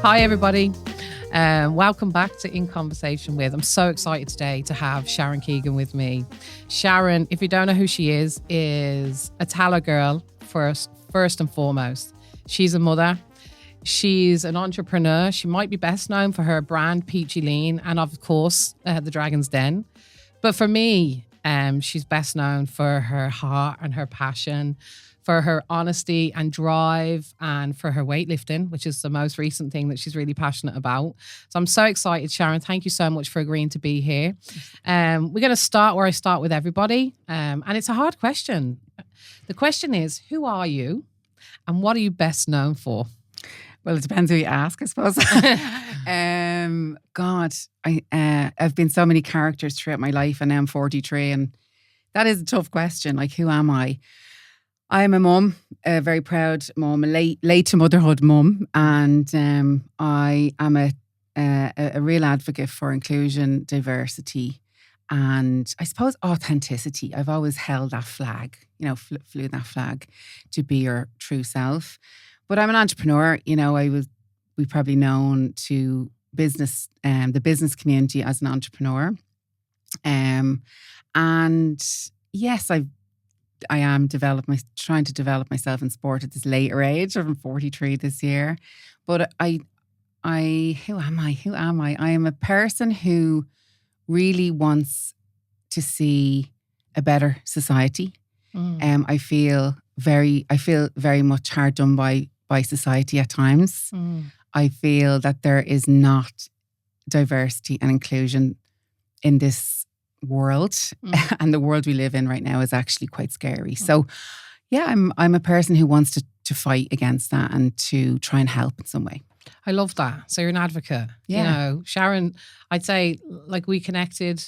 Hi, everybody. Welcome back to In Conversation With. I'm so excited today to have Sharon Keegan with me. Sharon, if you don't know who she is a Tala girl first and foremost. She's a mother. She's an entrepreneur. She might be best known for her brand, Peachy Lean, and of course, the Dragon's Den. But for me, she's best known for her heart and her passion, for her honesty and drive, and for her weightlifting, which is the most recent thing that she's really passionate about. So I'm so excited, Sharon. Thank you so much for agreeing to be here. We're going to start where I start with everybody. And it's a hard question. The question is, who are you and what are you best known for? Well, it depends who you ask, I suppose. I've been so many characters throughout my life, and now I'm 43, and that is a tough question. Like, who am I? I'm a mum, a very proud mum, a late to motherhood mum, and I am a real advocate for inclusion, diversity, and I suppose authenticity. I've always held that flag, flew that flag to be your true self. But I'm an entrepreneur. We probably known to business, the business community as an entrepreneur. And yes, I am trying to develop myself in sport at this later age. I'm 43 this year. But who am I? I am a person who really wants to see a better society. I feel very much hard done by society at times. I feel that there is not diversity and inclusion in this world, and the world we live in right now is actually quite scary. So, yeah, I'm a person who wants to fight against that and to try and help in some way. I love that. So you're an advocate. Yeah. Sharon, I'd say we connected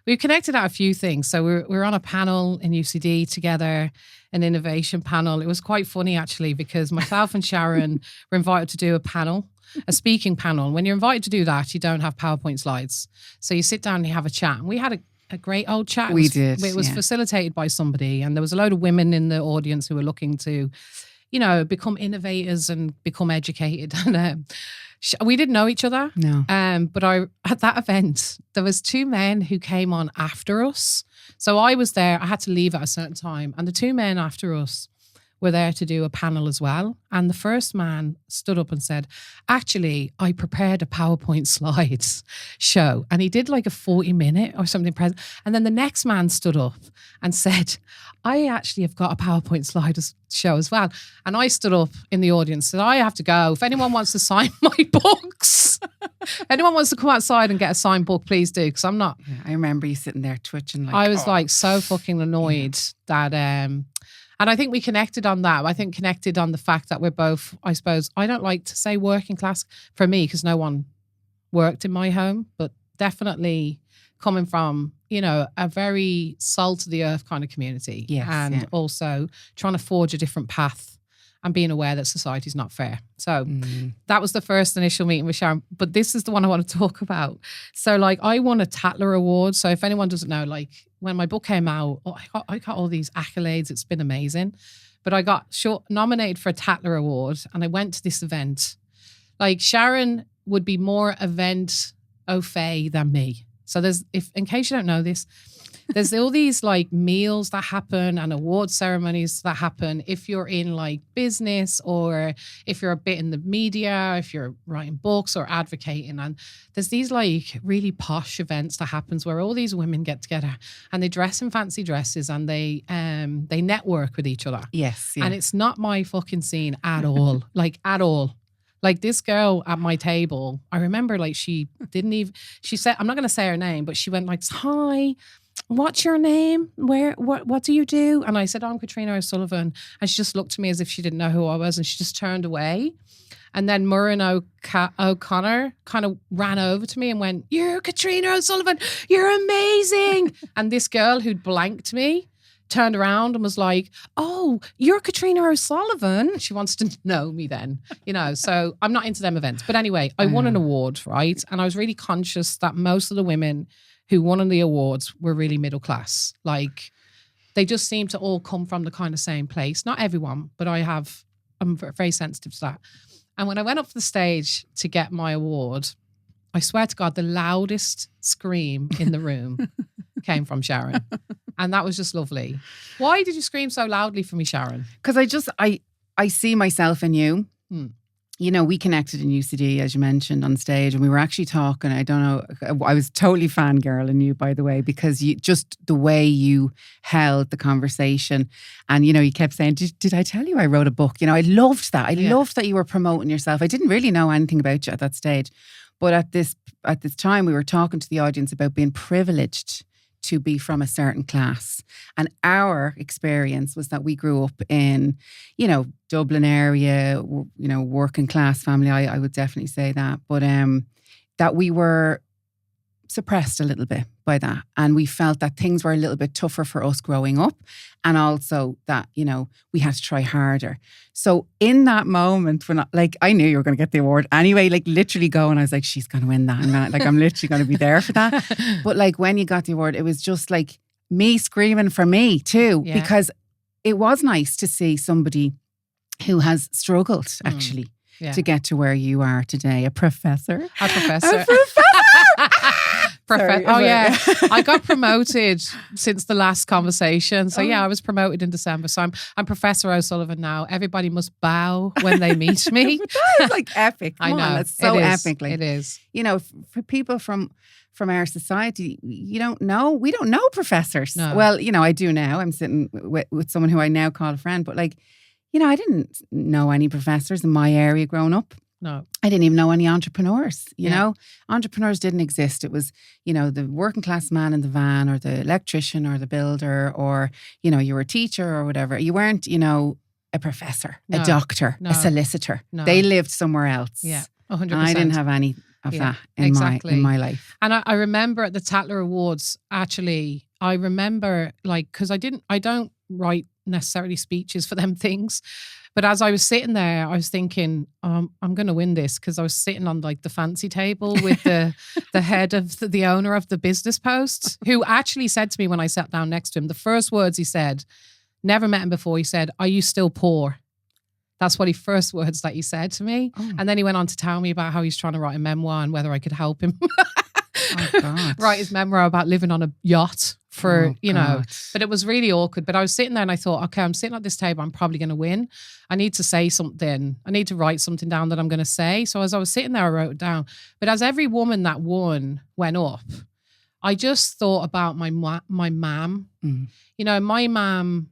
at a few things. So we're on a panel in UCD together, an innovation panel. It was quite funny actually, because myself and Sharon were invited to do a speaking panel. When you're invited to do that, you don't have PowerPoint slides. So you sit down and you have a chat. And we had a great old chat. It was facilitated by somebody, and there was a load of women in the audience who were looking to become innovators and become educated. And we didn't know each other. No. But at that event, there was two men who came on after us. So I was there. I had to leave at a certain time. And the two men after us were there to do a panel as well. And the first man stood up and said, actually, I prepared a PowerPoint slides show. And he did like a 40-minute or something. And then the next man stood up and said, I actually have got a PowerPoint slide show as well. And I stood up in the audience and said, I have to go. If anyone wants to sign my books, anyone wants to come outside and get a signed book, please do. Because I'm not. Yeah, I remember you sitting there twitching. I was so fucking annoyed that. And I think we connected on that. I think connected on the fact that we're both, I suppose, I don't like to say working class for me because no one worked in my home, but definitely coming from, a very salt of the earth kind of community. Yes, and also trying to forge a different path and being aware that society's not fair. So that was the first initial meeting with Sharon. But this is the one I want to talk about. So I won a Tatler Award. So if anyone doesn't know, when my book came out, I got all these accolades. It's been amazing. But I got nominated for a Tatler Award, and I went to this event. Sharon would be more event au fait than me. So in case you don't know this, there's all these meals that happen and award ceremonies that happen if you're in business, or if you're a bit in the media, if you're writing books or advocating. And there's these really posh events that happens where all these women get together and they dress in fancy dresses and they network with each other. Yes. Yeah. And it's not my fucking scene at all. At all. This girl at my table, I remember she said, I'm not going to say her name, but she went hi, what's your name? What do you do? And I said, I'm Katriona O'Sullivan. And she just looked at me as if she didn't know who I was, and she just turned away. And then Murren O'Connor kind of ran over to me and went, you're Katriona O'Sullivan, you're amazing. And this girl who'd blanked me turned around and was like, oh, you're Katriona O'Sullivan. She wants to know me then, so I'm not into them events. But anyway, I won an award, right? And I was really conscious that most of the women who won the awards were really middle class. They just seem to all come from the kind of same place. Not everyone, but I'm very sensitive to that. And when I went up to the stage to get my award, I swear to God, the loudest scream in the room came from Sharon. And that was just lovely. Why did you scream so loudly for me, Sharon? Because I see myself in you. You know, we connected in UCD, as you mentioned, on stage, and we were actually talking. I don't know, I was totally fangirling you, by the way, because you just the way you held the conversation. And, you know, you kept saying, did I tell you I wrote a book? You know, I loved that. I loved that you were promoting yourself. I didn't really know anything about you at that stage. But at this time, we were talking to the audience about being privileged to be from a certain class. And our experience was that we grew up in, you know, Dublin area, you know, working class family. I would definitely say that. But that we were suppressed a little bit by that. And we felt that things were a little bit tougher for us growing up. And also that, you know, we had to try harder. So in that moment, when I knew you were going to get the award anyway, like literally going, I was like, she's going to win that. And I'm literally going to be there for that. But like when you got the award, it was just like me screaming for me too, because it was nice to see somebody who has struggled actually to get to where you are today. A professor. A professor. A professor. Sorry, I got promoted since the last conversation. So I was promoted in December. So I'm Professor O'Sullivan now. Everybody must bow when they meet me. That is like epic. I know. It's so epic. Like, it is. You know, for people from our society, we don't know professors. No. Well, you know, I do now. I'm sitting with someone who I now call a friend. But like, you know, I didn't know any professors in my area growing up. No. I didn't even know any entrepreneurs, you know. Entrepreneurs didn't exist. It was, you know, the working class man in the van or the electrician or the builder or, you know, you were a teacher or whatever. You weren't, you know, a professor, a doctor, a solicitor. No. They lived somewhere else. Yeah, 100%. And I didn't have any of that in my life. And I remember at the Tatler Awards, actually, I remember like, because I don't write necessarily speeches for them things. But as I was sitting there, I was thinking, I'm going to win this, because I was sitting on like the fancy table with the head of the owner of the Business Post, who actually said to me when I sat down next to him, the first words he said, never met him before, he said, "Are you still poor?" That's what first words that he said to me. Oh. And then he went on to tell me about how he's trying to write a memoir and whether I could help him write his memoir about living on a yacht for, you know, but it was really awkward. But I was sitting there and I thought, okay, I'm sitting at this table, I'm probably going to win. I need to say something. I need to write something down that I'm going to say. So as I was sitting there, I wrote it down. But as every woman that won went up, I just thought about my mum. You know, my mum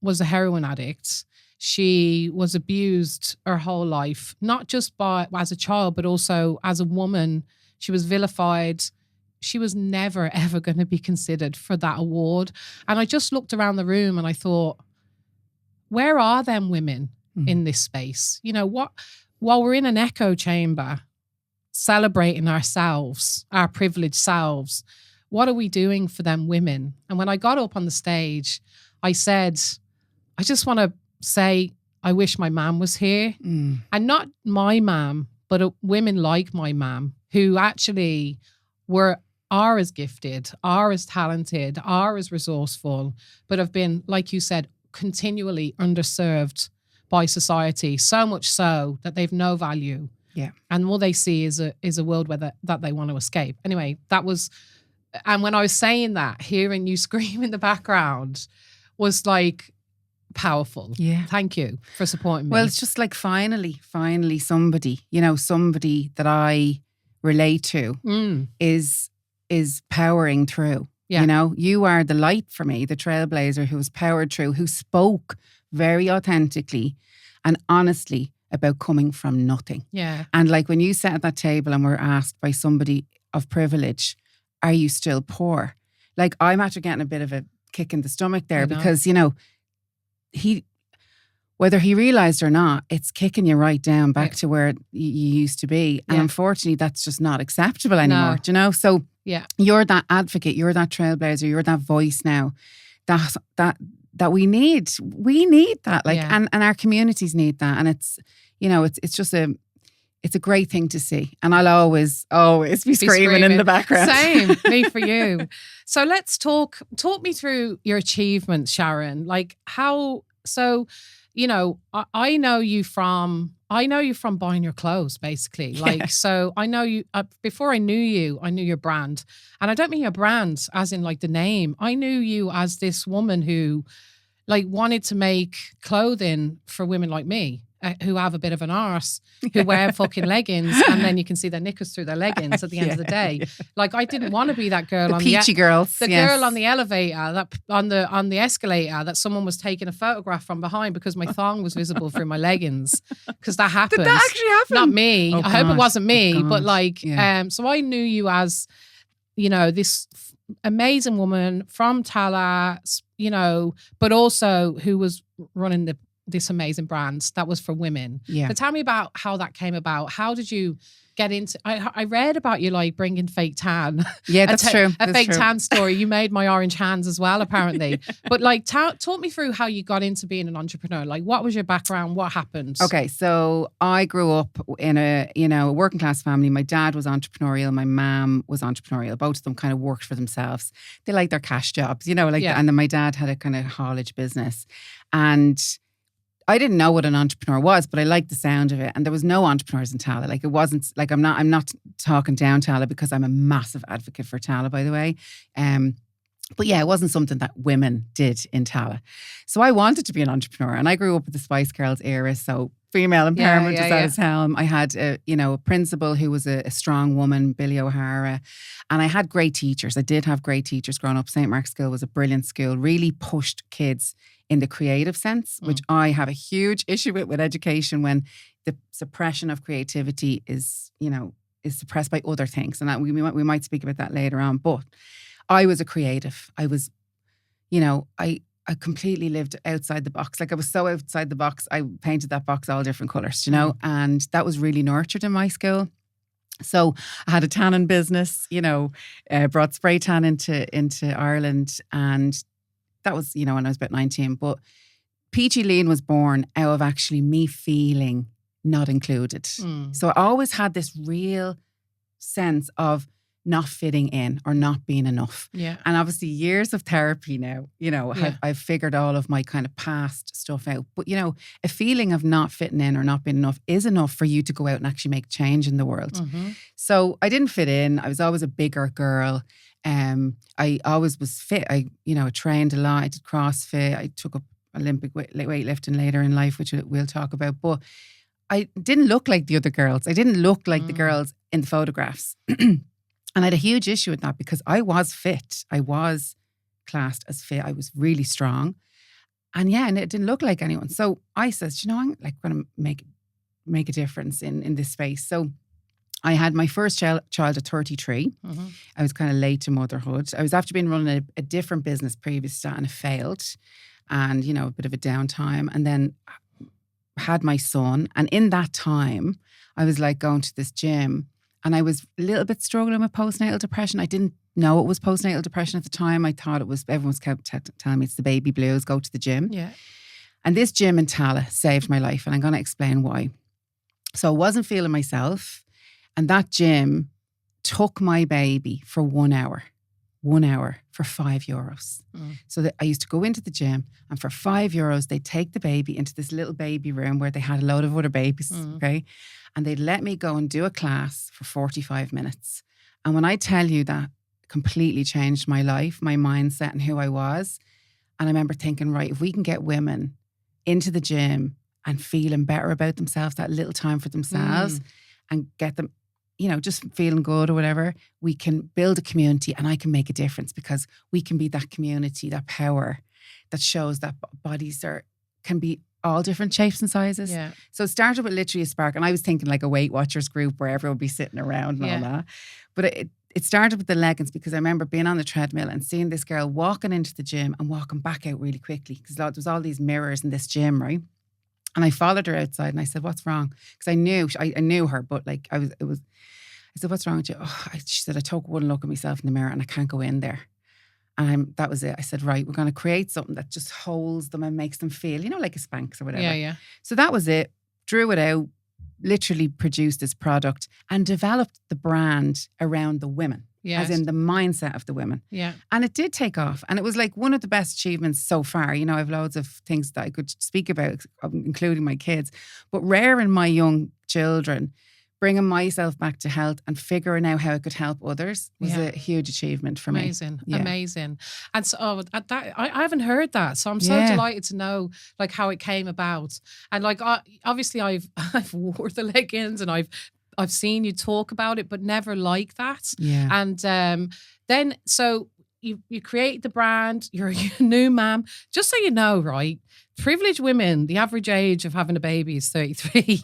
was a heroin addict. She was abused her whole life, not just as a child, but also as a woman. She was vilified. She was never, ever going to be considered for that award. And I just looked around the room and I thought, where are them women in this space? You know, while we're in an echo chamber, celebrating ourselves, our privileged selves, what are we doing for them women? And when I got up on the stage, I said, I just want to say, I wish my mum was here. And not my mum, but women like my mum who actually are as gifted, are as talented, are as resourceful, but have been, like you said, continually underserved by society, so much so that they've no value. Yeah. And all they see is a world that they want to escape. Anyway, that was, and when I was saying that, hearing you scream in the background was like powerful. Yeah. Thank you for supporting me. Well, it's just like finally somebody, you know, somebody that I relate to is powering through. Yeah. You know, you are the light for me, the trailblazer who was powered through, who spoke very authentically and honestly about coming from nothing. Yeah. And like when you sat at that table and were asked by somebody of privilege, are you still poor? Like I'm after getting a bit of a kick in the stomach there because, you know, whether he realised or not, it's kicking you right down back to where you used to be. And unfortunately, that's just not acceptable anymore, do you know? So you're that advocate, you're that trailblazer, you're that voice now that we need. We need that, like, and our communities need that. And it's, you know, it's just it's a great thing to see. And I'll always be screaming in the background. Same, me for you. So let's talk me through your achievements, Sharon. Like how, so, you know, I know you from I know you from buying your clothes, basically. Like, so I know you, before I knew you, I knew your brand. And I don't mean your brand as in like the name. I knew you as this woman who like wanted to make clothing for women like me. Who have a bit of an arse, who wear fucking leggings, and then you can see their knickers through their leggings at the end of the day. Yeah. Like I didn't want to be that girl, the peachy girls, the girl on the elevator, that on the escalator, that someone was taking a photograph from behind because my thong was visible through my leggings. Because that happens. Did that actually happen? Not me. Oh, I hope it wasn't me, oh, but like, so I knew you as, you know, this amazing woman from Tala, you know, but also who was running this amazing brand that was for women. Yeah. But tell me about how that came about. How did you get into? I read about you like bringing fake tan. Yeah, that's true. A fake tan story. You made my orange hands as well, apparently. But like, talk me through how you got into being an entrepreneur. Like, what was your background? What happened? Okay, so I grew up in a working class family. My dad was entrepreneurial. My mom was entrepreneurial. Both of them kind of worked for themselves. They liked their cash jobs, you know, like. And then my dad had a kind of haulage business, and I didn't know what an entrepreneur was, but I liked the sound of it. And there was no entrepreneurs in Tala. Like it wasn't like I'm not talking down Tala because I'm a massive advocate for Tala, by the way. But yeah, it wasn't something that women did in Tala. So I wanted to be an entrepreneur, and I grew up with the Spice Girls era. So female empowerment is at its helm. I had a principal who was a strong woman, Billy O'Hara, and I had great teachers. I did have great teachers growing up. St. Mark's School was a brilliant school, really pushed kids in the creative sense, which I have a huge issue with education, when the suppression of creativity is suppressed by other things. And that we might speak about that later on. But I was a creative. I was, I completely lived outside the box. Like I was so outside the box, I painted that box all different colours, and that was really nurtured in my school. So I had a tanning business, brought spray tan into Ireland, and that was, when I was about 19. But Peachy Lean was born out of actually me feeling not included. So I always had this real sense of not fitting in or not being enough. Yeah. And obviously years of therapy now, I've figured all of my kind of past stuff out. But, a feeling of not fitting in or not being enough is enough for you to go out and actually make change in the world. Mm-hmm. So I didn't fit in. I was always a bigger girl. I always was fit. I trained a lot. I did CrossFit. I took up Olympic weightlifting later in life, which we'll talk about. But I didn't look like the other girls. I didn't look like the girls in the photographs. And I had a huge issue with that because I was fit. I was classed as fit. I was really strong. And it didn't look like anyone. So I said, I'm like going to make a difference in this space. So I had my first child at 33. Mm-hmm. I was kind of late to motherhood. I was after being running a different business previous to that, and it failed. And, a bit of a downtime. And then had my son. And in that time, I was like going to this gym. And I was a little bit struggling with postnatal depression. I didn't know it was postnatal depression at the time. I thought it was, everyone's kept telling me it's the baby blues, go to the gym. Yeah. And this gym in Tala saved my life. And I'm going to explain why. So I wasn't feeling myself. And that gym took my baby for 1 hour for €5. So that I used to go into the gym, and for €5, they'd take the baby into this little baby room where they had a load of other babies, okay? And they'd let me go and do a class for 45 minutes. And when I tell you that completely changed my life, my mindset and who I was. And I remember thinking, right, if we can get women into the gym and feeling better about themselves, that little time for themselves, and get them, just feeling good or whatever, we can build a community, and I can make a difference, because we can be that community, that power that shows that bodies can be all different shapes and sizes. Yeah. So it started with literally a spark, and I was thinking like a Weight Watchers group where everyone would be sitting around and all that. But it started with the leggings, because I remember being on the treadmill and seeing this girl walking into the gym and walking back out really quickly, because there was all these mirrors in this gym, right? And I followed her outside and I said, "What's wrong?" Because I knew her, but like I said, "What's wrong with you?" She said, "I took one look at myself in the mirror and I can't go in there." And that was it. I said, right, we're going to create something that just holds them and makes them feel, like a Spanx or whatever. Yeah. So that was it. Drew it out, literally produced this product and developed the brand around the women. Yes. as in the mindset of the women. Yeah. And it did take off. And it was like one of the best achievements so far. You know, I have loads of things that I could speak about, including my kids. But rearing my young children, bringing myself back to health and figuring out how I could help others was a huge achievement for me. Amazing. And so I haven't heard that. So I'm so delighted to know like how it came about. And like, obviously I've wore the leggings and I've seen you talk about it, but never like that. Yeah. And then, so you create the brand, you're a new mom. Just so you know, right? Privileged women, the average age of having a baby is 33.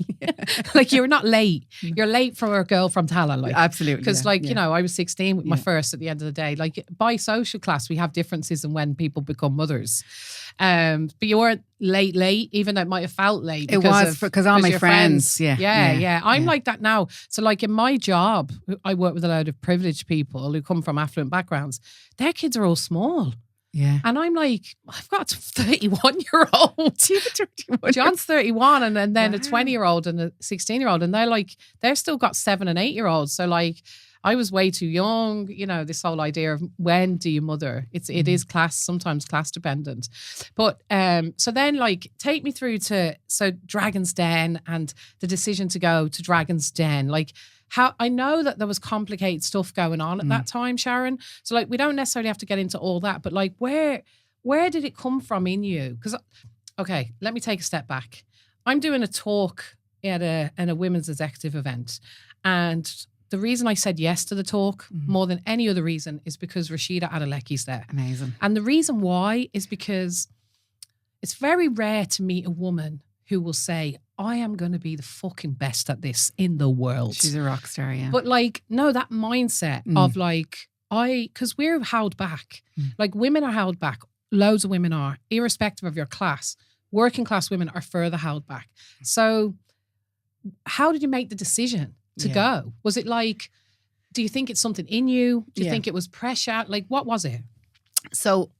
Like you're not late. You're late for a girl from Tala. Like, absolutely. Because you know, I was 16 with my first at the end of the day. Like by social class, we have differences in when people become mothers. But you weren't late, even though it might have felt late. It was because all my friends. Yeah. I'm like that now. So like in my job, I work with a load of privileged people who come from affluent backgrounds. Their kids are all small. Yeah. And I'm like, I've got a 31-year-old. John's 31 and then a 20-year-old and a 16-year-old. And they're still got 7 and 8-year-olds. So like, I was way too young, you know, this whole idea of when do you mother? It is sometimes class dependent. But so then like take me through to Dragon's Den and the decision to go to Dragon's Den. Like how I know that there was complicated stuff going on at that time, Sharon. So like we don't necessarily have to get into all that, but like where did it come from in you? Because okay, let me take a step back. I'm doing a talk at a women's executive event, and the reason I said yes to the talk more than any other reason is because Rashida Adelecki's there. Amazing. And the reason why is because it's very rare to meet a woman who will say, I am going to be the fucking best at this in the world. She's a rock star, yeah. But like, no, that mindset of like, because we're held back. Like women are held back. Loads of women are, irrespective of your class. Working class women are further held back. So how did you make the decision to go? Was it like, do you think it's something in you? Do you think it was pressure? Like, what was it? So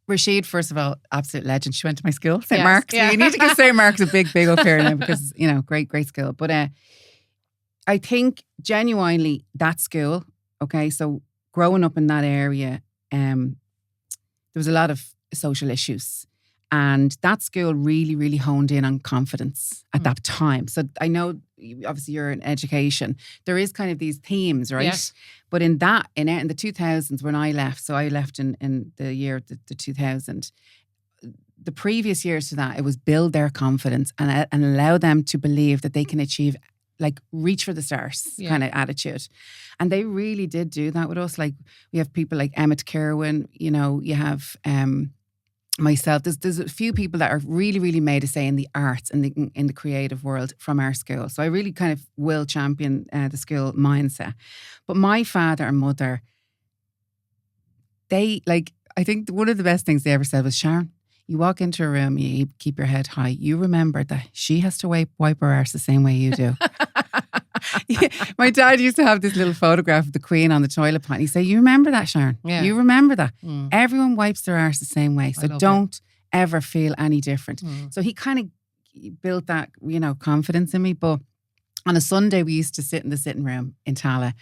Rashid, first of all, absolute legend. She went to my school, St. Mark's. Yeah. You need to give St. Mark's a big up here now because, you know, great school. But I think genuinely that school, okay, so growing up in that area, there was a lot of social issues. And that school really, really honed in on confidence at that time. So I know, obviously, you're in education. There is kind of these themes, right? Yes. But in the 2000s, when I left, so I left in the year the 2000. The previous years to that, it was build their confidence and allow them to believe that they can achieve, like reach for the stars kind of attitude. And they really did do that with us. Like we have people like Emmett Kerwin. You know, you have myself. There's a few people that are really, really made a say in the arts and in the creative world from our school. So I really kind of will champion the school mindset. But my father and mother, they like, I think one of the best things they ever said was, Sharon, you walk into a room, you keep your head high. You remember that she has to wipe her arse the same way you do. My dad used to have this little photograph of the Queen on the toilet pot. He'd say, you remember that, Sharon? Yeah. You remember that? Everyone wipes their arse the same way. So don't ever feel any different. So he kind of built that, you know, confidence in me. But on a Sunday, we used to sit in the sitting room in Tala,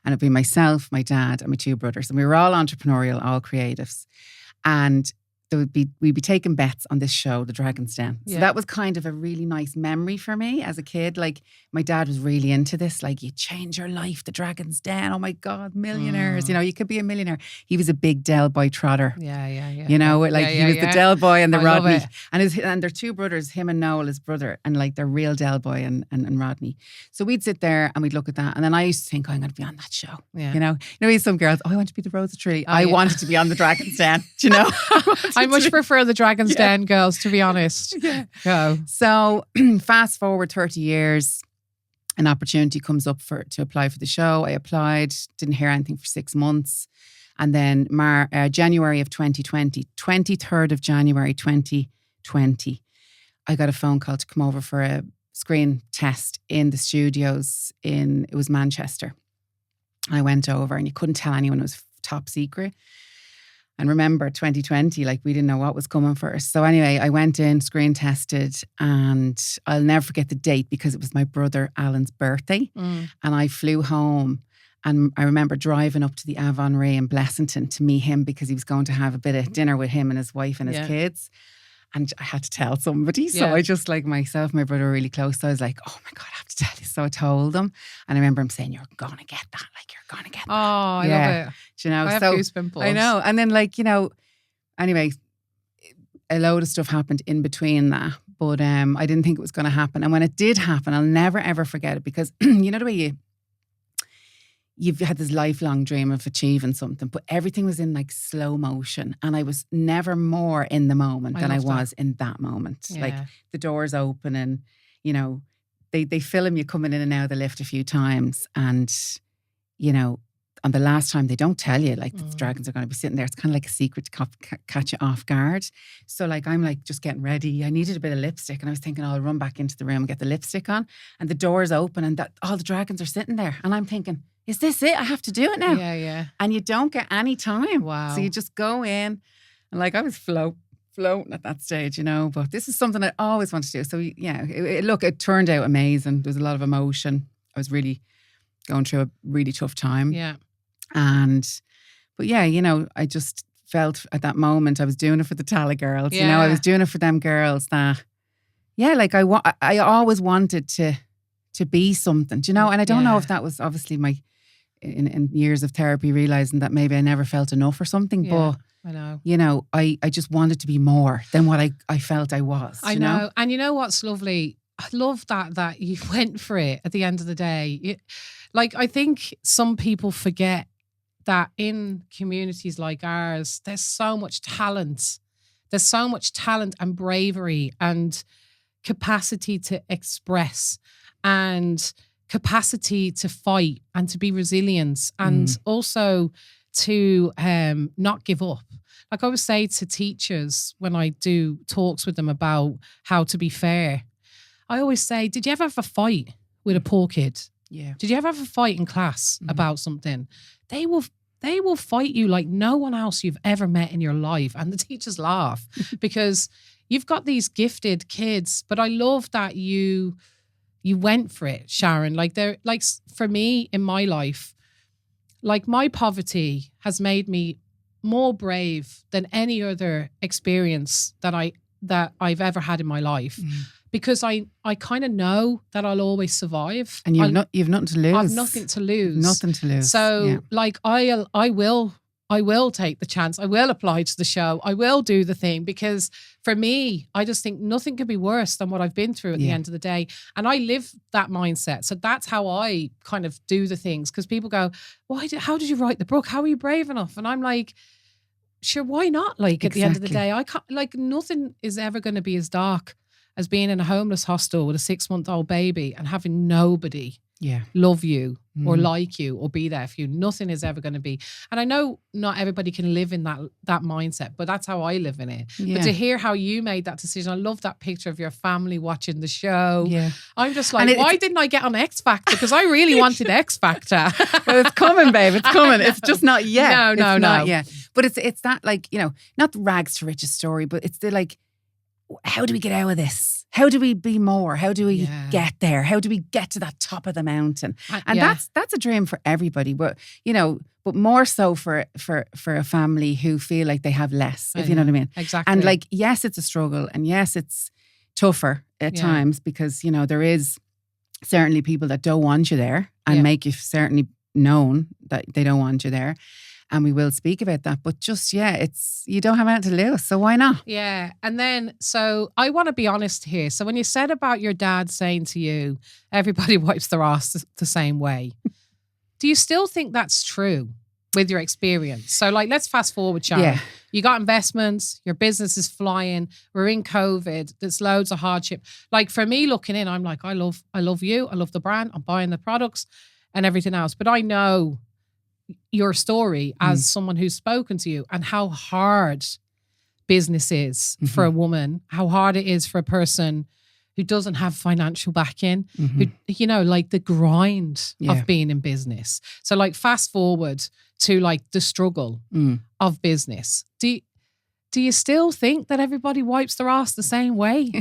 and it'd be myself, my dad, and my 2 brothers. And we were all entrepreneurial, all creatives. And we'd be taking bets on this show, The Dragon's Den. So that was kind of a really nice memory for me as a kid. Like my dad was really into this. Like, you change your life, The Dragon's Den. Oh my God, millionaires. You know, you could be a millionaire. He was a big Del Boy trotter. Yeah. You know, like he was the Del Boy and the Rodney. And their 2 brothers, him and Noel, his brother, and like they're real Del Boy and Rodney. So we'd sit there and we'd look at that. And then I used to think, I'm going to be on that show. Yeah. You know, some girls, I want to be the Rosa Tree. I wanted to be on The Dragon's Den. Do you know? I much prefer the Dragon's Den girls, to be honest. Go. So fast forward 30 years, an opportunity comes up to apply for the show. I applied, didn't hear anything for 6 months. And then January of 2020, 23rd of January 2020, I got a phone call to come over for a screen test in the studios it was Manchester. I went over and you couldn't tell anyone, it was top secret. And remember, 2020, like we didn't know what was coming for us. So anyway, I went in, screen tested, and I'll never forget the date because it was my brother Alan's birthday. And I flew home And I remember driving up to the Avon Ray in Blessington to meet him because he was going to have a bit of dinner with him and his wife and his kids. And I had to tell somebody. So I just, like, myself and my brother were really close. So I was like, oh my God, I have to tell you. So I told him. And I remember him saying, you're going to get that. Like, you're going to get that. Oh, I love it. Do you know? I have goose pimples. I know. And then, like, you know, anyway, a load of stuff happened in between that. But I didn't think it was going to happen. And when it did happen, I'll never, ever forget it. Because you know the way you've had this lifelong dream of achieving something, but everything was in like slow motion. And I was never more in the moment than I was in that moment. Yeah. Like the doors open and, you know, they film you coming in and out of the lift a few times. And, you know, on the last time they don't tell you, like the dragons are going to be sitting there. It's kind of like a secret to catch you off guard. So like, I'm like just getting ready. I needed a bit of lipstick and I was thinking, oh, I'll run back into the room and get the lipstick on. And the doors open and all the dragons are sitting there. And I'm thinking, is this it? I have to do it now. Yeah. And you don't get any time. Wow. So you just go in and like I was floating at that stage, you know, but this is something I always wanted to do. So yeah, it turned out amazing. There was a lot of emotion. I was really going through a really tough time. Yeah. But yeah, you know, I just felt at that moment I was doing it for the Tala girls. Yeah. You know, I was doing it for them girls that, yeah, like I always wanted to be something, do you know? And I don't know if that was obviously in years of therapy, realizing that maybe I never felt enough or something. Yeah, but I know. You know, I just wanted to be more than what I felt I was. I know. And you know what's lovely? I love that you went for it at the end of the day. Like, I think some people forget that in communities like ours, there's so much talent. There's so much talent and bravery and capacity to express and capacity to fight and to be resilient and also to not give up. Like I would say to teachers when I do talks with them about how to be fair, I always say, did you ever have a fight with a poor kid? Yeah. Did you ever have a fight in class about something? They will fight you like no one else you've ever met in your life. And the teachers laugh because you've got these gifted kids. But I love that you went for it, Sharon. Like for me in my life, like my poverty has made me more brave than any other experience that I've ever had in my life. Because I kind of know that I'll always survive. And you've nothing to lose. I've nothing to lose. Nothing to lose. So like I will take the chance. I will apply to the show. I will do the thing because for me, I just think nothing could be worse than what I've been through at the end of the day. And I live that mindset. So that's how I kind of do the things. Because people go, how did you write the book? How are you brave enough? And I'm like, sure, why not? Like at the end of the day, I can't, like nothing is ever going to be as dark as being in a homeless hostel with a 6-month-old baby and having nobody love you or like you or be there for you. Nothing is ever going to be. And I know not everybody can live in that mindset, but that's how I live in it. Yeah. But to hear how you made that decision, I love that picture of your family watching the show. Yeah. I'm just like, why didn't I get on X Factor? Because I really wanted X Factor. Well, it's coming, babe. It's coming. It's just not yet. No. Not yet. But it's that, like, you know, not the rags to riches story, but it's the like, how do we get out of this? How do we be more? How do we get there? How do we get to that top of the mountain? And that's a dream for everybody, but you know, but more so for a family who feel like they have less, if you know what I mean. Exactly. And like, yes, it's a struggle, and yes, it's tougher at times because, you know, there is certainly people that don't want you there and make you certainly known that they don't want you there. And we will speak about that. But just, you don't have anything to lose. So why not? Yeah. And then, so I want to be honest here. So when you said about your dad saying to you, everybody wipes their ass the same way, do you still think that's true with your experience? So like, let's fast forward, Sharon. Yeah. You got investments, your business is flying, we're in COVID, there's loads of hardship. Like for me looking in, I'm like, I love you, I love the brand, I'm buying the products and everything else. But I know your story as someone who's spoken to you and how hard business is for a woman, how hard it is for a person who doesn't have financial backing, who, you know, like the grind of being in business. So like fast forward to like the struggle of business. do you still think that everybody wipes their ass the same way?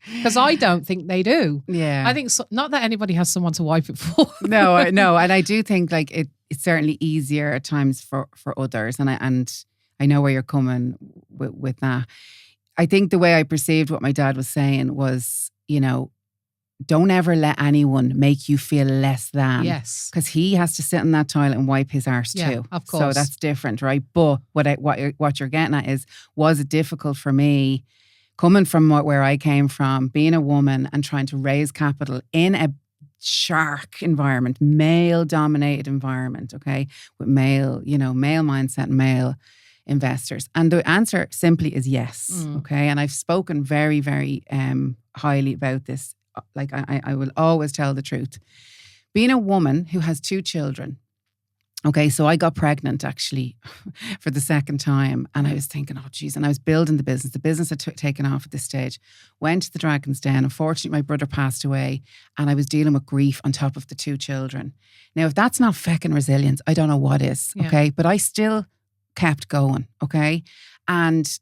Because I don't think they do. Yeah. I think not that anybody has someone to wipe it for. No. And I do think like it's certainly easier at times for others. And I know where you're coming with that. I think the way I perceived what my dad was saying was, you know, don't ever let anyone make you feel less than. Yes. Because he has to sit in that toilet and wipe his arse too. Of course. So that's different, right? But what you're getting at is, was it difficult for me coming from where I came from, being a woman and trying to raise capital in a shark environment, male-dominated environment, okay? With male mindset, male investors. And the answer simply is yes, okay? And I've spoken very, very highly about this. Like I will always tell the truth. Being a woman who has 2 children, okay, so I got pregnant actually for the second time, and I was thinking, oh geez, and I was building the business. The business had taken off at this stage. Went to the Dragon's Den. Unfortunately, my brother passed away, and I was dealing with grief on top of the 2 children. Now, if that's not feckin' resilience, I don't know what is, okay? But I still kept going, okay? And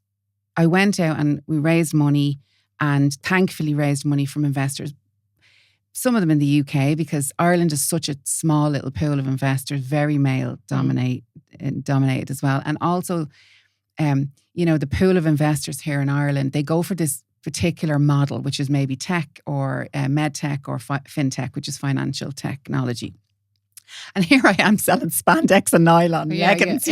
I went out and we raised money, and thankfully raised money from investors. Some of them in the UK, because Ireland is such a small little pool of investors, very male dominated as well. And also, the pool of investors here in Ireland, they go for this particular model, which is maybe tech or med tech or fintech, which is financial technology. And here I am selling spandex and nylon leggings,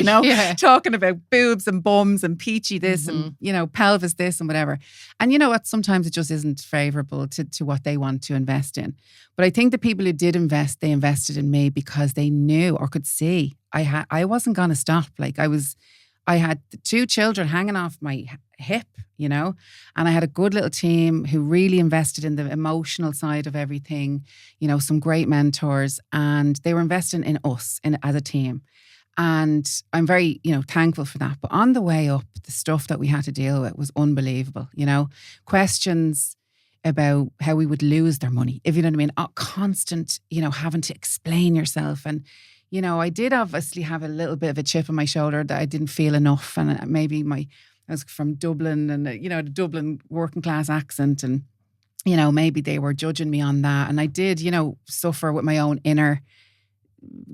talking about boobs and bums and peachy this and, pelvis this and whatever. And you know what? Sometimes it just isn't favourable to what they want to invest in. But I think the people who did invest, they invested in me because they knew or could see I wasn't going to stop. Like I had 2 children hanging off my hip, and I had a good little team who really invested in the emotional side of everything, some great mentors, and they were investing in us as a team. And I'm very, thankful for that. But on the way up, the stuff that we had to deal with was unbelievable, questions about how we would lose their money, if you know what I mean, constant, having to explain yourself. And I did obviously have a little bit of a chip on my shoulder that I didn't feel enough. And maybe I was from Dublin and, the Dublin working class accent. And, maybe they were judging me on that. And I did, suffer with my own inner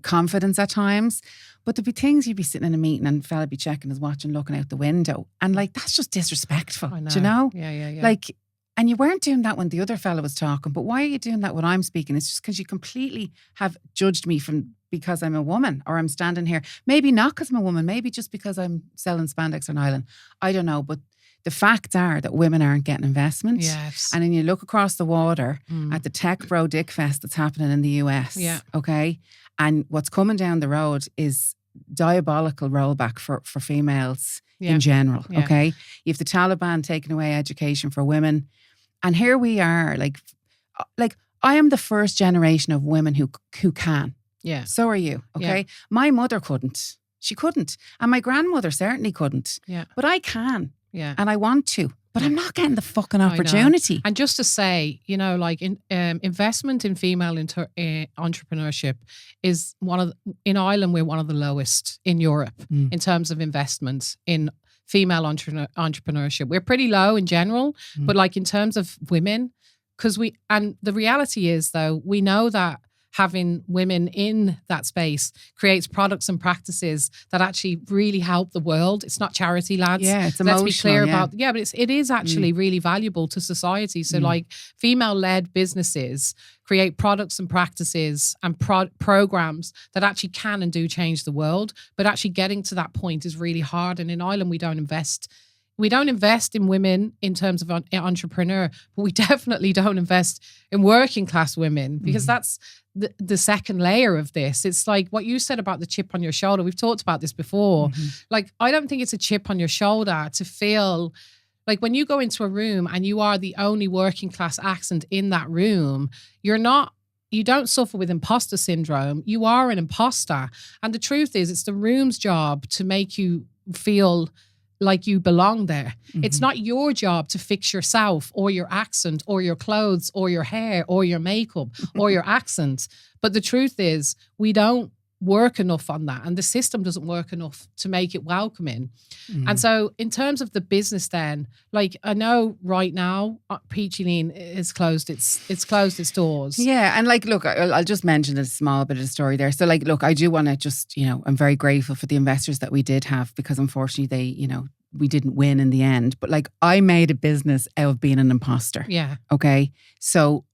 confidence at times. But there'd be things you'd be sitting in a meeting and fella be checking his watch and looking out the window. And that's just disrespectful. I know. Do you know? Yeah. And you weren't doing that when the other fella was talking. But why are you doing that when I'm speaking? It's just because you completely have judged me because I'm a woman or I'm standing here. Maybe not because I'm a woman. Maybe just because I'm selling spandex or nylon. I don't know. But the facts are that women aren't getting investment. Yes. And then you look across the water at the Tech Bro Dick Fest that's happening in the US. Yeah. Okay. And what's coming down the road is diabolical rollback for females in general. Yeah. Okay. You have the Taliban taking away education for women. And here we are, like I am the first generation of women who can. Yeah. So are you, okay? Yeah. My mother couldn't. She couldn't. And my grandmother certainly couldn't. Yeah. But I can. Yeah. And I want to. But I'm not getting the fucking opportunity. And just to say, investment in female entrepreneurship is in Ireland, we're one of the lowest in Europe in terms of investment in female entrepreneurship. We're pretty low in general, but in terms of women, and the reality is though, we know that having women in that space creates products and practices that actually really help the world. It's not charity, lads. Yeah, it's emotional. Let's be clear about, but it is actually really valuable to society. So female-led businesses create products and practices and programs that actually can and do change the world. But actually getting to that point is really hard. And in Ireland, we don't invest in women in terms of entrepreneur, but we definitely don't invest in working class women because that's the second layer of this. It's like what you said about the chip on your shoulder. We've talked about this before. I don't think it's a chip on your shoulder to feel like when you go into a room and you are the only working class accent in that room, you don't suffer with imposter syndrome. You are an imposter. And the truth is, it's the room's job to make you feel like you belong there. It's not your job to fix yourself or your accent or your clothes or your hair or your makeup or your accent. But the truth is, we don't work enough on that, and the system doesn't work enough to make it welcoming. And so in terms of the business then, like I know right now Peachy Lean is closed its doors. Yeah, and like, look, I'll just mention a small bit of the story there. So like, look, I do want to just, I'm very grateful for the investors that we did have, because unfortunately they, we didn't win in the end. But like, I made a business out of being an imposter. Yeah. Okay. So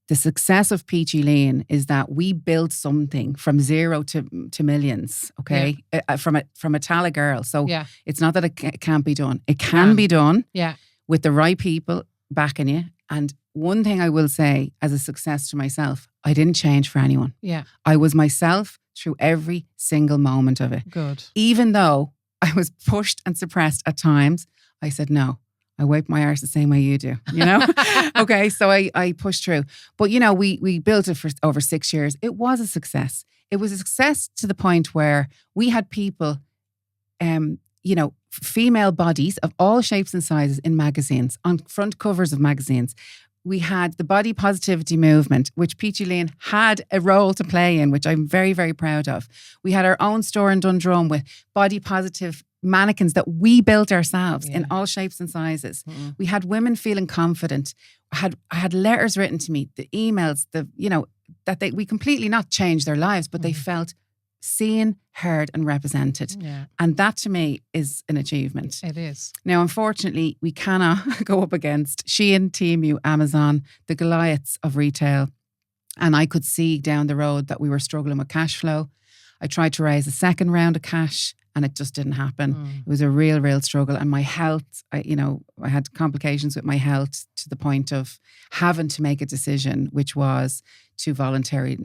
the success of Peachy Lean is that we built something from zero to millions. Okay. Yeah. From a Tala girl. So it's not that it can't be done. It can be done. Yeah. With the right people backing you. And one thing I will say as a success to myself, I didn't change for anyone. Yeah. I was myself through every single moment of it. Good. Even though I was pushed and suppressed at times, I said, no, I wipe my arse the same way you do, Okay, so I pushed through. But, we built it for over 6 years. It was a success. It was a success to the point where we had people, female bodies of all shapes and sizes in magazines, on front covers of magazines. We had the body positivity movement, which Peachy Lean had a role to play in, which I'm very, very proud of. We had our own store in Dundrum with body positive mannequins that we built ourselves in all shapes and sizes. Mm-hmm. We had women feeling confident. I had letters written to me, the emails, we completely not changed their lives, but they felt seen, heard and represented. Yeah. And that to me is an achievement. It is. Now, unfortunately, we cannot go up against Shein, Temu, Amazon, the Goliaths of retail. And I could see down the road that we were struggling with cash flow. I tried to raise a second round of cash and it just didn't happen. It was a real, real struggle. And my health, I had complications with my health to the point of having to make a decision, which was to voluntarily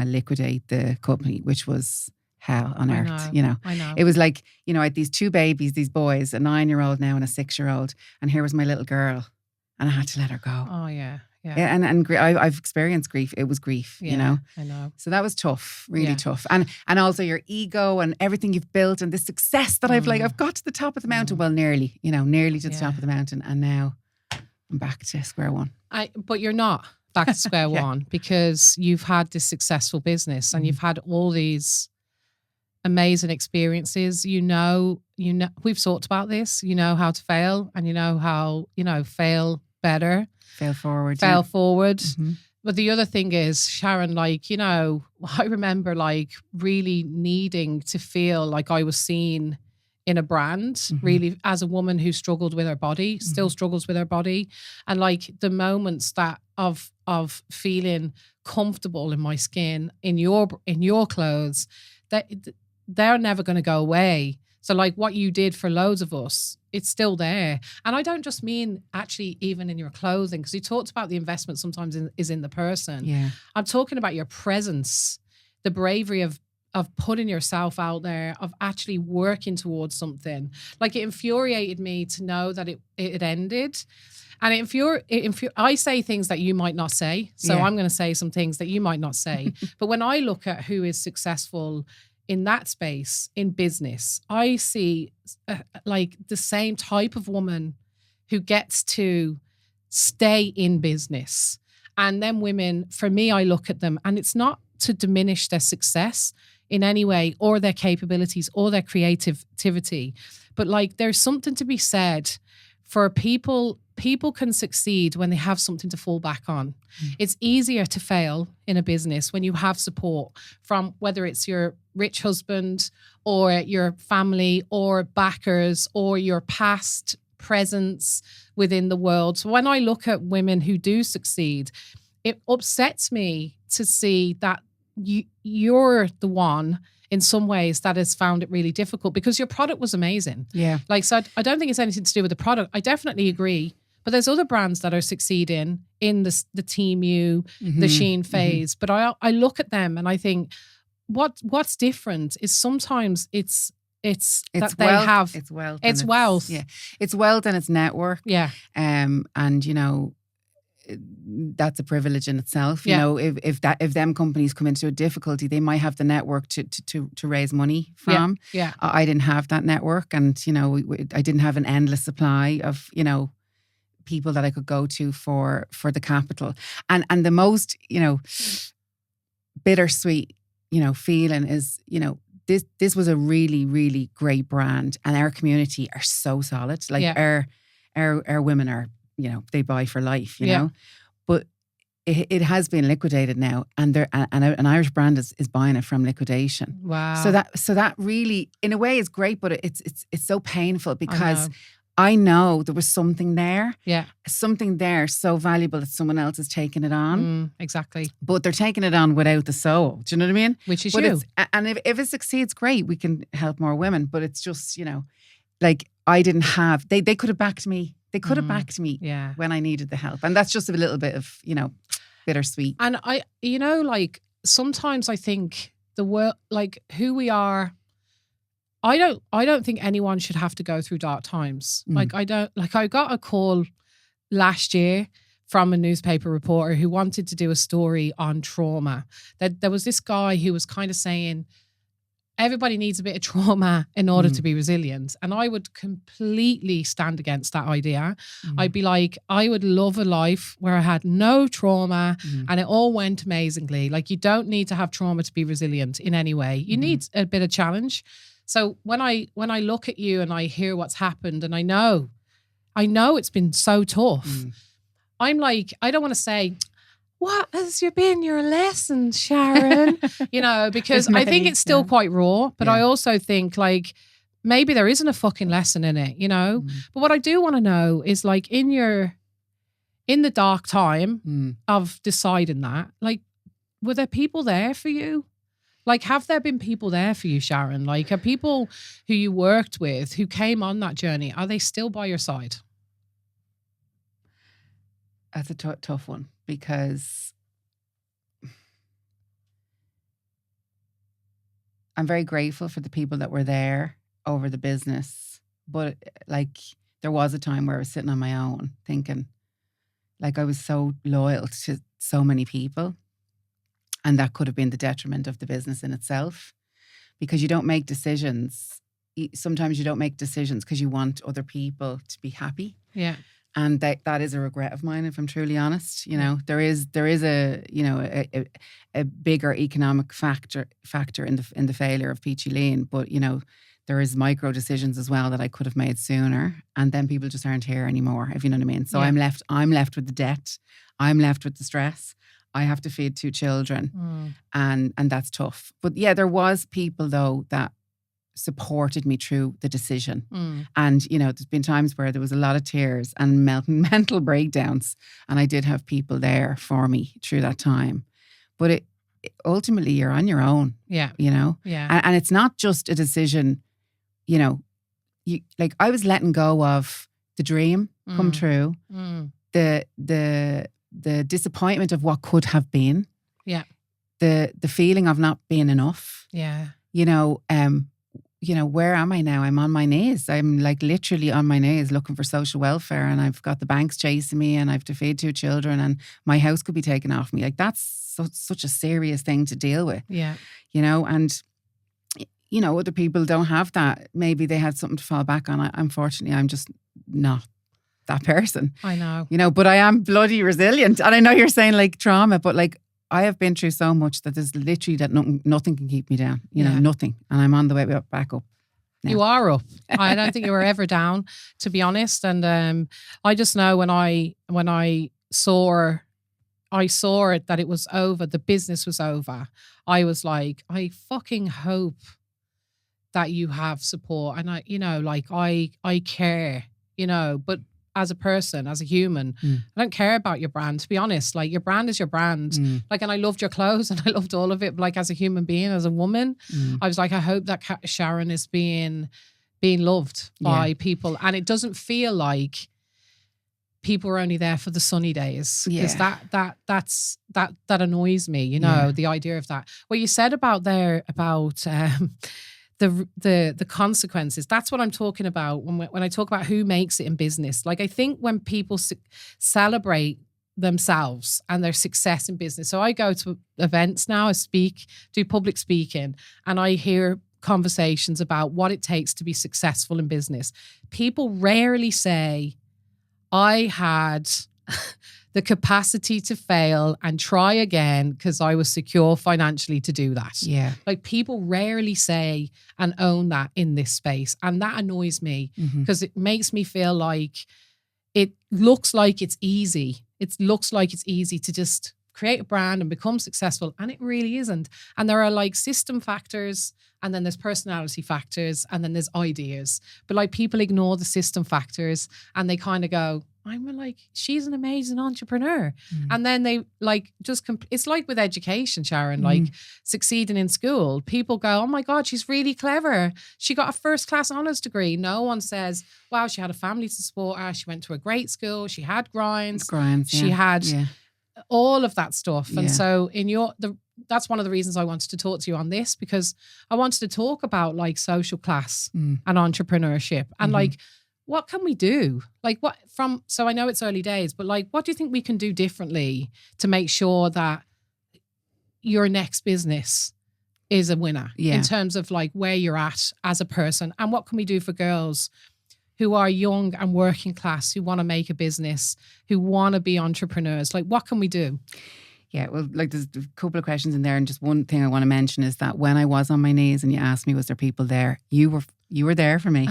liquidate the company, which was hell on earth. I know. It was like, I had these two babies, these boys, a 9-year-old now and a 6-year-old. And here was my little girl and I had to let her go. Oh, yeah. Yeah. And I've experienced grief. It was grief, I know. So that was tough, really tough. And also your ego and everything you've built and the success that I've got to the top of the mountain. Well, nearly to the top of the mountain. And now I'm back to square one. But you're not back to square one, because you've had this successful business and you've had all these amazing experiences. We've talked about this, how to fail and how, fail better. Fail forward. Mm-hmm. But the other thing is, Sharon, I remember really needing to feel like I was seen in a brand, really, as a woman who struggled with her body, still struggles with her body. And the moments of feeling comfortable in my skin, in your clothes, they're never going to go away. So what you did for loads of us, it's still there. And I don't just mean actually even in your clothing, because you talked about the investment sometimes is in the person. Yeah. I'm talking about your presence, the bravery of putting yourself out there, of actually working towards something. It infuriated me to know that it ended. And I say things that you might not say. So I'm going to say some things that you might not say. But when I look at who is successful in that space, in business, I see the same type of woman who gets to stay in business. And then women, for me, I look at them and it's not to diminish their success in any way or their capabilities or their creativity. But there's something to be said for people can succeed when they have something to fall back on. It's easier to fail in a business when you have support from, whether it's your rich husband or your family or backers or your past presence within the world. So when I look at women who do succeed, it upsets me to see that you're the one in some ways that has found it really difficult, because your product was amazing. Yeah. So I don't think it's anything to do with the product. I definitely agree. But there's other brands that are succeeding in the Temu, the Shein phase. But I look at them and I think what's different is sometimes it's that they wealth. have. It's wealth. It's wealth. Yeah. It's wealth and it's network. Yeah. And that's a privilege in itself. If them companies come into a difficulty, they might have the network to raise money from. Yeah. I didn't have that network, and I didn't have an endless supply of people that I could go to for the capital. And the most bittersweet feeling is, this was a really, really great brand, and our community are so solid. Like our women are, they buy for life, know. But it has been liquidated now, and an Irish brand is buying it from liquidation. Wow. So that really, in a way, is great, but it's so painful because I know there was something there. Yeah. Something there so valuable that someone else is taking it on. Exactly. But they're taking it on without the soul. Do you know what I mean? Which is you. And if it succeeds, great. We can help more women. But it's just, like I didn't have, they could have backed me. They could have backed me when I needed the help. And that's just a little bit of, bittersweet. And I, like sometimes I think the world, like who we are, I don't think anyone should have to go through dark times. Like I got a call last year from a newspaper reporter who wanted to do a story on trauma. That there was this guy who was kind of saying everybody needs a bit of trauma in order to be resilient. And I would completely stand against that idea. I'd be like, I would love a life where I had no trauma and it all went amazingly. Like you don't need to have trauma to be resilient in any way. You need a bit of challenge. So when I look at you and I hear what's happened and I know it's been so tough, I'm like, I don't want to say, what has been your lesson, Sharon? Because I think it's still quite raw, but I also think like maybe there isn't a fucking lesson in it, But what I do want to know is like in the dark time of deciding that, like, were there people there for you? Like, have there been people there for you, Sharon? Like, are people who you worked with, who came on that journey, are they still by your side? That's a tough one because I'm very grateful for the people that were there over the business. But like, there was a time where I was sitting on my own thinking, like, I was so loyal to so many people. And that could have been the detriment of the business in itself, because you don't make decisions. Sometimes you don't make decisions because you want other people to be happy. Yeah. And that is a regret of mine, if I'm truly honest. There is a bigger economic factor in the failure of Peachy Lean, but there is micro decisions as well that I could have made sooner, and then people just aren't here anymore, if you know what I mean. So I'm left with the debt. I'm left with the stress. I have to feed 2 children, and that's tough. But yeah, there was people though that supported me through the decision. And there's been times where there was a lot of tears and mental breakdowns, and I did have people there for me through that time. But it ultimately you're on your own. Yeah. And it's not just a decision. Like I was letting go of the dream come true. The disappointment of what could have been. Yeah. The feeling of not being enough. Yeah. Where am I now? I'm on my knees. I'm like literally on my knees looking for social welfare, and I've got the banks chasing me, and I have to feed 2 children, and my house could be taken off me. Like that's such a serious thing to deal with. Yeah. And other people don't have that. Maybe they had something to fall back on. Unfortunately, I'm just not that person. I know. But I am bloody resilient. And I know you're saying like trauma, but like I have been through so much that there's literally that nothing can keep me down. Nothing. And I'm on the way back up now. You are up. I don't think you were ever down, to be honest. And I just know when I saw it that it was over, the business was over. I was like, I fucking hope that you have support. And I care, but as a person, as a human, I don't care about your brand, to be honest. Like your brand is your brand. Like, and I loved your clothes and I loved all of it. But like as a human being, as a woman, I was like, I hope that Sharon is being loved by people. And it doesn't feel like people are only there for the sunny days. Because that annoys me, the idea of that. What you said about the consequences, that's what I'm talking about when I talk about who makes it in business. Like I think when people celebrate themselves and their success in business. So I go to events now, I do public speaking, and I hear conversations about what it takes to be successful in business. People rarely say, I had the capacity to fail and try again because I was secure financially to do that. Yeah. Like people rarely say and own that in this space. And that annoys me because it makes me feel like it looks like it's easy. It looks like it's easy to just create a brand and become successful. And it really isn't. And there are like system factors, and then there's personality factors, and then there's ideas. But like people ignore the system factors and they kind of go, I'm like, she's an amazing entrepreneur. And then they like just, it's like with education, Sharon, like succeeding in school. People go, oh my God, she's really clever. She got a first class honours degree. No one says, wow, she had a family to support her. She went to a great school. She had grinds. She had all of that stuff. And so that's one of the reasons I wanted to talk to you on this, because I wanted to talk about like social class and entrepreneurship and like, what can we do? Like so I know it's early days, but like, what do you think we can do differently to make sure that your next business is a winner in terms of like where you're at as a person? And what can we do for girls who are young and working class, who want to make a business, who want to be entrepreneurs? Like, what can we do? Yeah, well, like there's a couple of questions in there, and just one thing I want to mention is that when I was on my knees and you asked me, was there people there? You were there for me.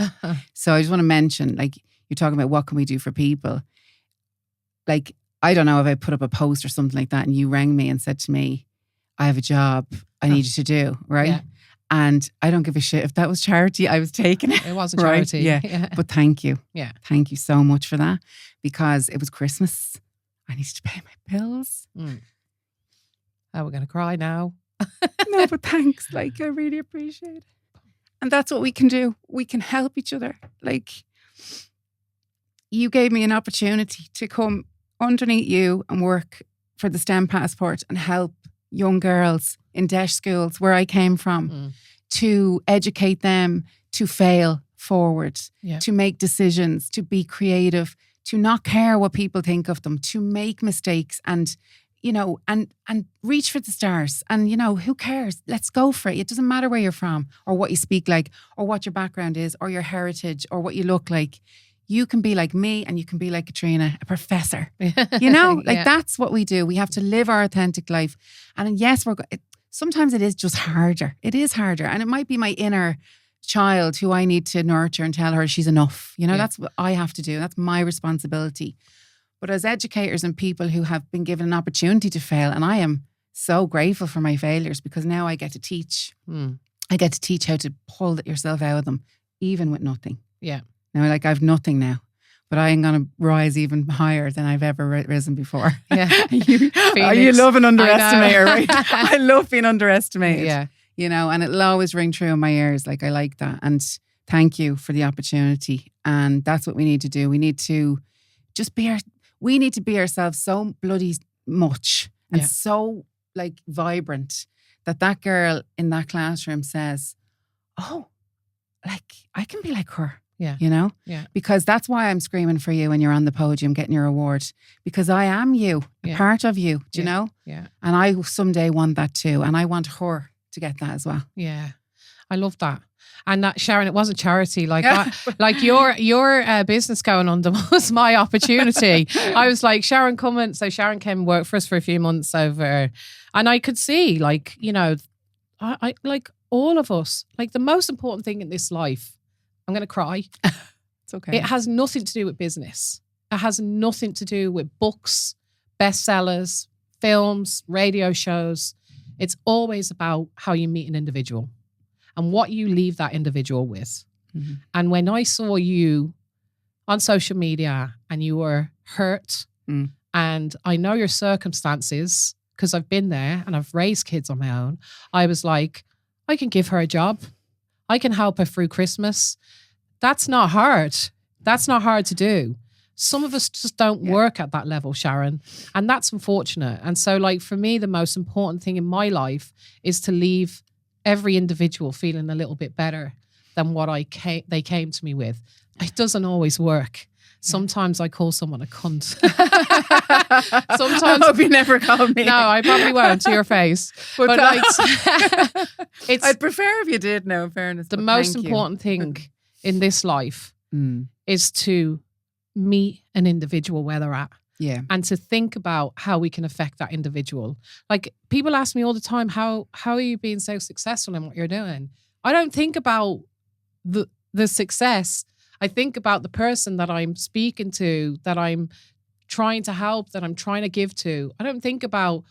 So I just want to mention, like, you're talking about what can we do for people. Like, I don't know if I put up a post or something like that and you rang me and said to me, I have a job I need you to do, right? Yeah. And I don't give a shit if that was charity. I was taking it. It wasn't charity. Right? Yeah. But thank you. Yeah. Thank you so much for that, because it was Christmas. I needed to pay my bills. Oh, we're going to cry now. No, but thanks. Like, I really appreciate it. And that's what we can do. We can help each other. Like, you gave me an opportunity to come underneath you and work for the STEM passport and help young girls in DESH schools where I came from to educate them to fail forward, to make decisions, to be creative, to not care what people think of them, to make mistakes and, you know, and reach for the stars. And, you know, who cares? Let's go for it. It doesn't matter where you're from or what you speak like or what your background is or your heritage or what you look like. You can be like me and you can be like Katriona, a professor. You know, like that's what we do. We have to live our authentic life. And yes, sometimes it is just harder. It is harder. And it might be my inner child who I need to nurture and tell her she's enough. You know, that's what I have to do. That's my responsibility. But as educators and people who have been given an opportunity to fail, and I am so grateful for my failures because now I get to teach. I get to teach how to pull yourself out of them, even with nothing. Yeah. Now, like, I've nothing now, but I am going to rise even higher than I've ever risen before. Yeah. you love an underestimator, right? I love being underestimated. Yeah. You know, and it'll always ring true in my ears. Like, I like that. And thank you for the opportunity. And that's what we need to do. We need to just we need to be ourselves so bloody much and so like vibrant that girl in that classroom says, oh, like I can be like her. Yeah. You know? Yeah. Because that's why I'm screaming for you when you're on the podium getting your award. Because I am you, a part of you. Do you know? Yeah. And I someday want that too. And I want her to get that as well. Yeah. I love that. And that, Sharon, it wasn't charity. Like, like your business going under was my opportunity. I was like, Sharon, come in. So Sharon came and worked for us for a few months over. And I could see, like, you know, I like all of us, like the most important thing in this life, I'm going to cry. It's okay. It has nothing to do with business. It has nothing to do with books, bestsellers, films, radio shows. It's always about how you meet an individual and what you leave that individual with. Mm-hmm. And when I saw you on social media and you were hurt, and I know your circumstances because I've been there and I've raised kids on my own, I was like, I can give her a job. I can help her through Christmas. That's not hard. That's not hard to do. Some of us just don't work at that level, Sharon. And that's unfortunate. And so, like, for me, the most important thing in my life is to leave every individual feeling a little bit better than what they came to me with. It doesn't always work. Sometimes I call someone a cunt. Sometimes I hope you never call me. No, I probably won't to your face. But like, I'd prefer if you did. No, in fairness. The most important thing in this life is to meet an individual where they're at. Yeah. and to think about how we can affect that individual. Like people ask me all the time, how are you being so successful in what you're doing? I don't think about the success. I think about the person that I'm speaking to, that I'm trying to help, that I'm trying to give to. I don't think about,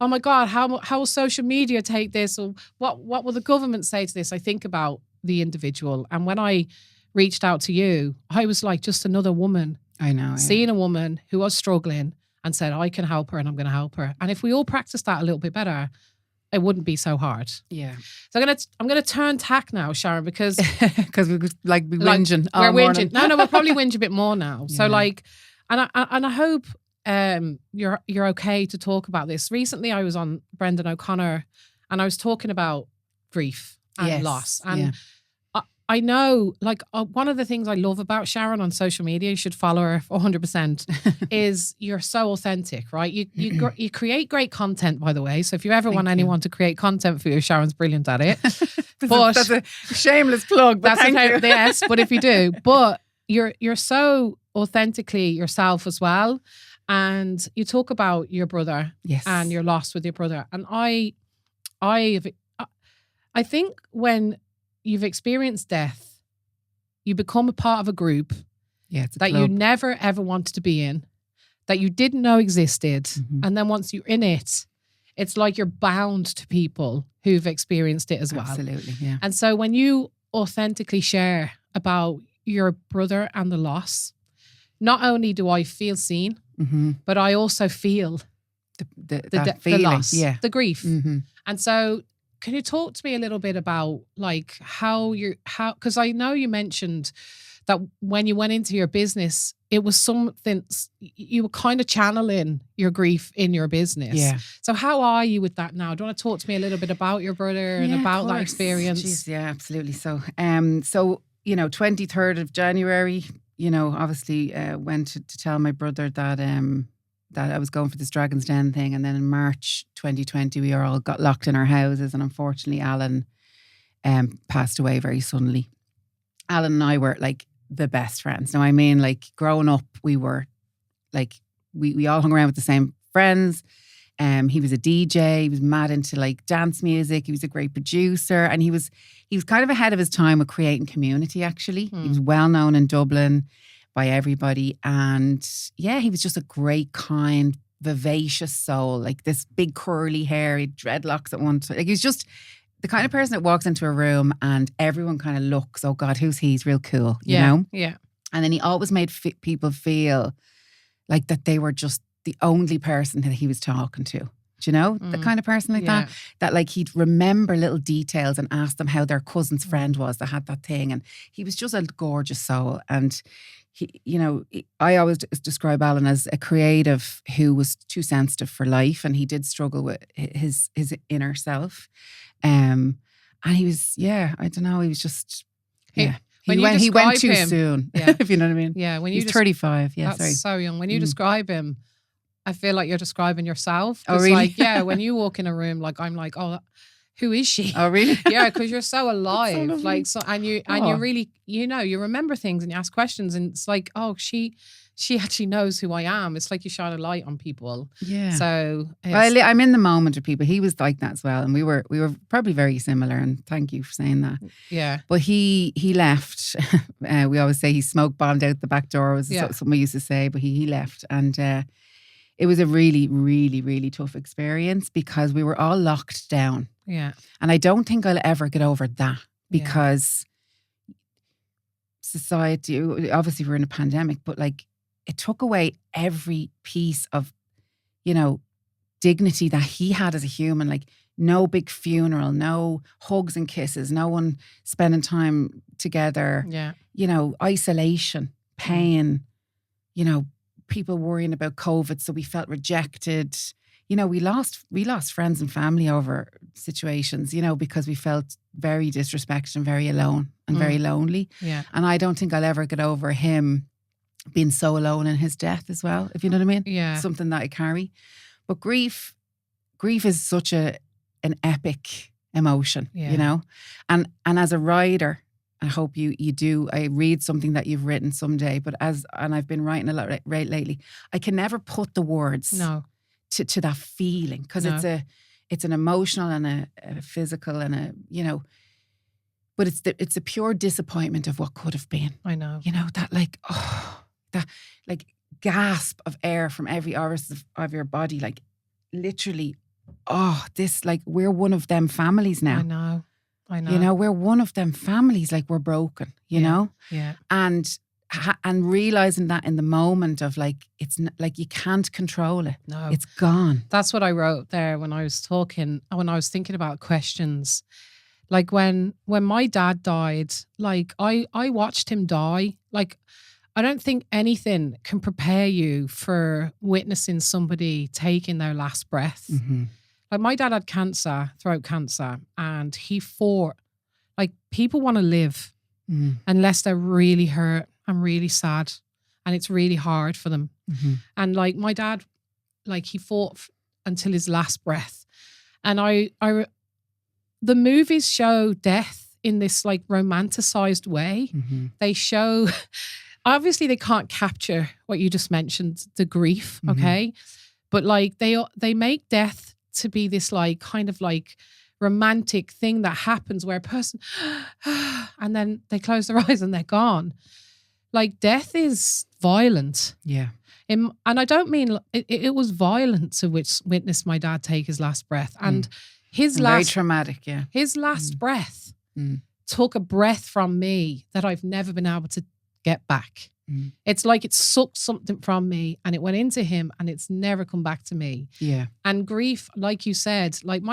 oh my God, how will social media take this, or what will the government say to this? I think about the individual. And when I reached out to you, I was like just another woman. I know. Seeing a woman who was struggling and said, I can help her and I'm going to help her. And if we all practice that a little bit better, it wouldn't be so hard. Yeah. So I'm gonna turn tack now, Sharon, because we like be whinging. We're whinging. No, we'll probably whinge a bit more now. Yeah. So like, and I hope you're okay to talk about this. Recently, I was on Brendan O'Connor, and I was talking about grief and loss, and I know, like, one of the things I love about Sharon on social media, you should follow her 100%, is you're so authentic, right? You create great content, by the way. So if you ever want anyone to create content for you, Sharon's brilliant at it. That's a shameless plug. But yes, but if you do, but you're so authentically yourself as well. And you talk about your brother and your loss with your brother. And I think when you've experienced death, you become a part of a group that you never ever wanted to be in, that you didn't know existed. Mm-hmm. And then once you're in it, it's like you're bound to people who've experienced it as well. Absolutely, yeah. And so when you authentically share about your brother and the loss, not only do I feel seen, but I also feel the loss, the grief. Mm-hmm. And so can you talk to me a little bit about like because I know you mentioned that when you went into your business, it was something you were kind of channeling your grief in your business. Yeah. So how are you with that now? Do you want to talk to me a little bit about your brother and about that experience? Jeez, yeah, absolutely. So, 23rd of January, obviously went to tell my brother that I was going for this Dragon's Den thing. And then in March 2020, we all got locked in our houses. And unfortunately, Alan passed away very suddenly. Alan and I were like the best friends. Now, I mean, like growing up, we were like, we all hung around with the same friends. He was a DJ. He was mad into like dance music. He was a great producer. And he was kind of ahead of his time with creating community, actually. He was well known in Dublin by everybody. And yeah, he was just a great, kind, vivacious soul, like this big curly hair, he had dreadlocks at one time. Like he was just the kind of person that walks into a room and everyone kind of looks, oh God, who's he? He's real cool, you know? Yeah. And then he always made people feel like that they were just the only person that he was talking to. Do you know? The kind of person like that? That like he'd remember little details and ask them how their cousin's friend was that had that thing. And he was just a gorgeous soul. And I always describe Alan as a creative who was too sensitive for life, and he did struggle with his inner self. And he was, I don't know, he was just, he went too soon, if you know what I mean. Yeah, when he's 35. Yeah, that's so young. When you describe him, I feel like you're describing yourself. Oh, really? Like, when you walk in a room, like I'm like, oh, who is she? Oh, really? Yeah, because you're so alive. And you really, you remember things and you ask questions, and it's like, oh, she actually knows who I am. It's like you shine a light on people. Yeah. So I'm in the moment with people. He was like that as well, and we were probably very similar. And thank you for saying that. Yeah. But he left. We always say he smoke bombed out the back door. Was something we used to say. But he left, and it was a really, really, really tough experience because we were all locked down. Yeah. And I don't think I'll ever get over that because society, obviously we're in a pandemic, but like it took away every piece of, dignity that he had as a human. Like no big funeral, no hugs and kisses, no one spending time together. Yeah. Isolation, pain, people worrying about COVID, so we felt rejected. We lost friends and family over situations, because we felt very disrespected and very alone and very lonely. Yeah. And I don't think I'll ever get over him being so alone in his death as well, if you know what I mean. Yeah. Something that I carry. But grief is such an epic emotion, And as a writer, I hope you do. I read something that you've written someday, but and I've been writing a lot right lately. I can never put the words to that feeling, because it's an emotional and a physical and a, you know, but it's a pure disappointment of what could have been. I know. You know, that like, that like gasp of air from every orifice of your body, like literally, this, like, we're one of them families now. I know. You know, we're one of them families, like, we're broken, you know? Yeah. And realizing that in the moment of, like, it's like you can't control it. No. It's gone. That's what I wrote there when I was thinking about questions. Like when my dad died, like I watched him die. Like, I don't think anything can prepare you for witnessing somebody taking their last breath. Mm-hmm. Like, my dad had cancer, throat cancer, and he fought. Like, people want to live unless they're really hurt and really sad, and it's really hard for them. Mm-hmm. And like my dad, like, he fought until his last breath. And the movies show death in this like romanticized way. Mm-hmm. They show, obviously they can't capture what you just mentioned, the grief, okay? But like they make death to be this like kind of like romantic thing that happens where a person and then they close their eyes and they're gone. Like, death is violent. Yeah. And I don't mean it was violent to witness my dad take his last breath. And his very traumatic, yeah. His last breath took a breath from me that I've never been able to get back. It's like it sucked something from me and it went into him and it's never come back to me. Yeah. And grief, like you said, like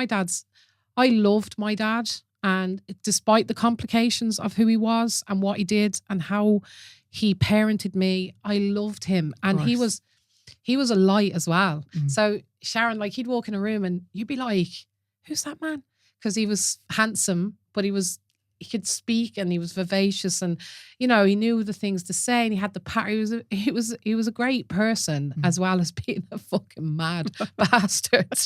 I loved my dad, and despite the complications of who he was and what he did and how he parented me, I loved him. And he was a light as well. So Sharon, like, he'd walk in a room and you'd be like, who's that man? Because he was handsome, but he could speak and he was vivacious, and, you know, he knew the things to say and he had the power. He was a great person, as well as being a fucking mad bastard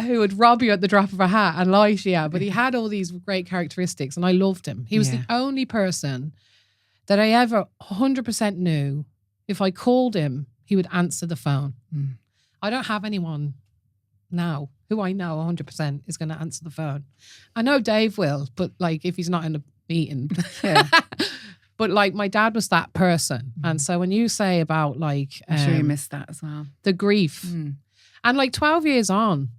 who would rob you at the drop of a hat and lie to you. But he had all these great characteristics and I loved him. He was the only person that I ever 100% knew if I called him, he would answer the phone. I don't have anyone now who I know 100% is going to answer the phone. I know Dave will, but like, if he's not in a meeting. Yeah. But like, my dad was that person. And so when you say about like... I'm sure you missed that as well. The grief. And like 12 years on,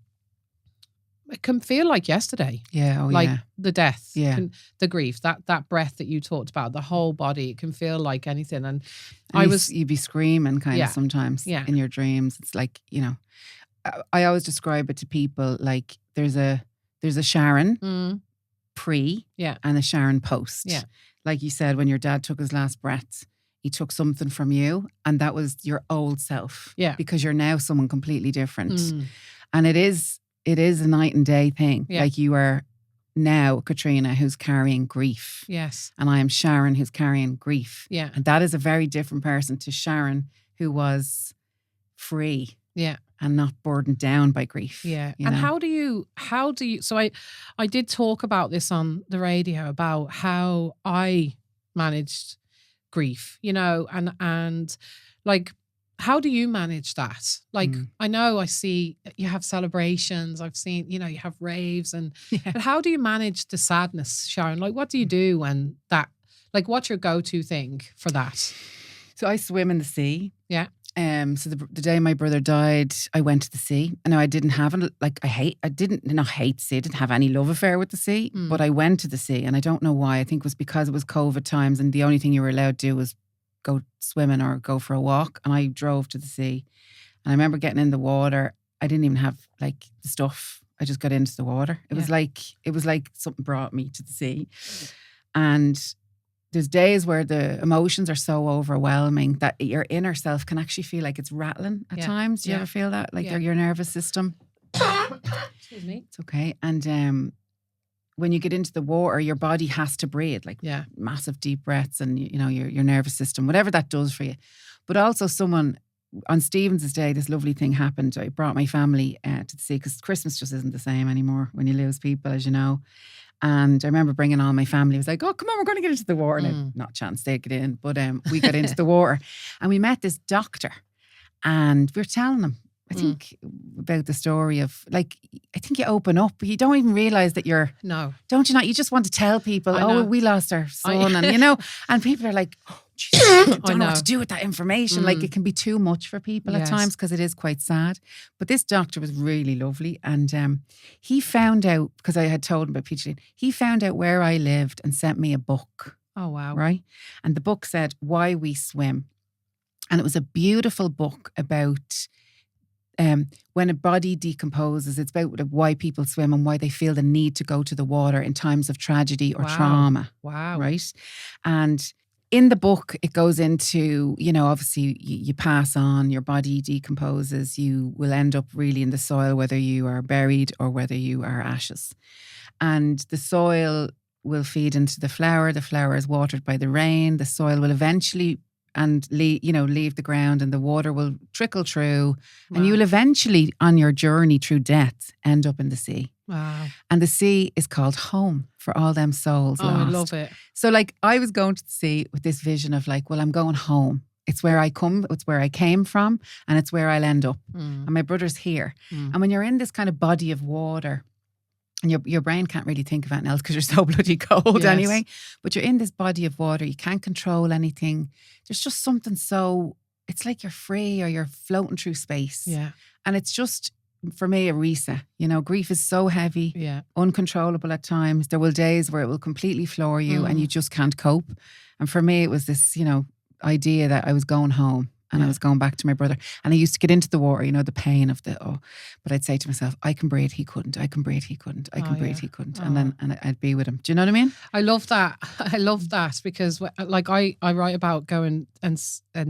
it can feel like yesterday. Yeah. Like the death. Yeah. The grief, that breath that you talked about, the whole body, it can feel like anything. And you'd be screaming kind of sometimes in your dreams. It's like, you know, I always describe it to people like there's a Sharon pre and a Sharon post. Yeah. Like you said, when your dad took his last breath, he took something from you and that was your old self. Yeah. Because you're now someone completely different. And it is a night and day thing. Yeah. Like, you are now Katriona who's carrying grief. Yes. And I am Sharon who's carrying grief. Yeah. And that is a very different person to Sharon who was free. Yeah. And not burdened down by grief. Yeah. And how do you, so I did talk about this on the radio about how I managed grief, you know, and like, how do you manage that? Like, I know I see you have celebrations. I've seen, you know, you have raves but how do you manage the sadness, Sharon? Like, what do you do when that, like, what's your go-to thing for that? So I swim in the sea. Yeah. So the day my brother died, I went to the sea. And I didn't have I didn't hate the sea. I didn't have any love affair with the sea, but I went to the sea, and I don't know why. I think it was because it was COVID times, and the only thing you were allowed to do was go swimming or go for a walk. And I drove to the sea, and I remember getting in the water. I didn't even have like the stuff. I just got into the water. It was like something brought me to the sea, and there's days where the emotions are so overwhelming that your inner self can actually feel like it's rattling at times. Do you ever feel that? Like your nervous system? Excuse me. It's okay. And when you get into the water, your body has to breathe, like massive deep breaths, and you know, your nervous system, whatever that does for you. But also on Stephen's day, this lovely thing happened. I brought my family to the sea because Christmas just isn't the same anymore when you lose people, as you know. And I remember bringing all my family. I was like, oh, come on, we're going to get into the water. And not a chance they get in, but we got into the water. And we met this doctor. And we were telling him, I think, about the story of, like, I think you open up, but you don't even realise that you're... No. Don't you not? You just want to tell people, oh, we lost our son. And, you know, and people are like, oh, geez, I don't know what to do with that information. Like, it can be too much for people at times because it is quite sad. But this doctor was really lovely. And he found out, because I had told him about Peach Lane, he found out where I lived and sent me a book. Oh, wow. Right? And the book said, Why We Swim. And it was a beautiful book about... when a body decomposes, it's about why people swim and why they feel the need to go to the water in times of tragedy or trauma. Wow. Right? And in the book, it goes into, you know, obviously you pass on, your body decomposes, you will end up really in the soil, whether you are buried or whether you are ashes. And the soil will feed into the flower is watered by the rain, the soil will eventually leave the ground, and the water will trickle through, and you will eventually, on your journey through death, end up in the sea. Wow. And the sea is called home for all them souls lost. I love it. So, like, I was going to the sea with this vision of, like, well, I'm going home. It's where I come, it's where I came from, and it's where I'll end up. And my brother's here. And when you're in this kind of body of water, and your brain can't really think of anything else because you're so bloody cold anyway. But you're in this body of water. You can't control anything. There's just something so... It's like you're free or you're floating through space. Yeah. And it's just, for me, a reset. You know, grief is so heavy, uncontrollable at times. There will days where it will completely floor you and you just can't cope. And for me, it was this, you know, idea that I was going home. And I was going back to my brother. And I used to get into the water, you know, the pain of but I'd say to myself, I can breathe, he couldn't. I can breathe, he couldn't. I can breathe, he couldn't. And then I'd be with him. Do you know what I mean? I love that. I love that because, like, I write about going and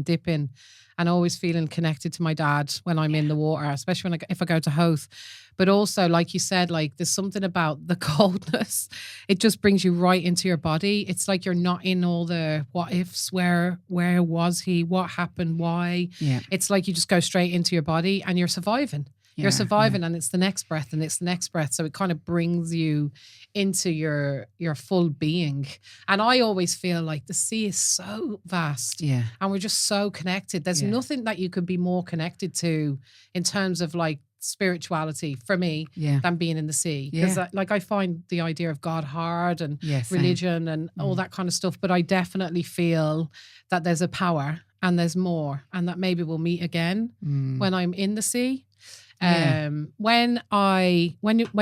dipping and always feeling connected to my dad when I'm in the water, especially if I go to Hoth. But also, like you said, like, there's something about the coldness. It just brings you right into your body. It's like you're not in all the what ifs. Where was he? What happened? Why? Yeah. It's like you just go straight into your body and you're surviving. You're surviving, and it's the next breath and it's the next breath. So it kind of brings you into your full being. And I always feel like the sea is so vast. Yeah. And we're just so connected. There's nothing that you could be more connected to in terms of, like, spirituality for me than being in the sea. Because I find the idea of God hard and religion and all that kind of stuff. But I definitely feel that there's a power and there's more, and that maybe we'll meet again when I'm in the sea. When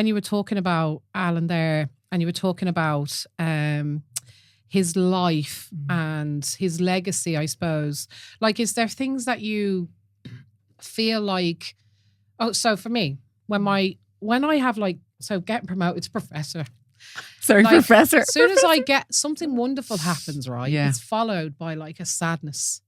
you were talking about Alan there, and you were talking about his life and his legacy, I suppose, like, is there things that you feel like, so for me, when I have, like, so getting promoted to professor. Sorry, like, professor. As soon as I get something wonderful happens, right? Yeah. It's followed by, like, a sadness.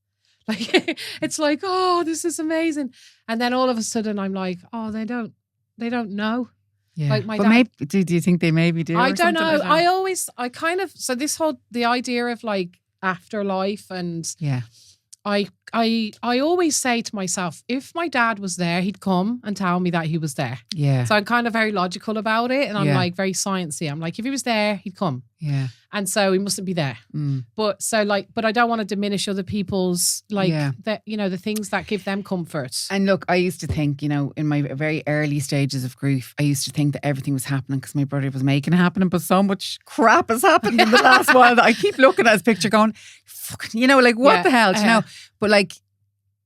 Like, it's like, oh, this is amazing. And then all of a sudden I'm like, oh, they don't know. Yeah. Like, my but dad. Maybe, do you think they maybe do? I don't know. Like, so this whole, the idea of, like, afterlife, and I always say to myself, if my dad was there, he'd come and tell me that he was there. Yeah. So I'm kind of very logical about it, and I'm like very sciencey. I'm like, if he was there, he'd come. Yeah. And so he mustn't be there. But I don't want to diminish other people's, like, that, you know, the things that give them comfort. And look, I used to think, you know, in my very early stages of grief, I used to think that everything was happening because my brother was making it happen, but so much crap has happened in the last while that I keep looking at his picture going, fucking, you know, like, what the hell, do you know? But, like,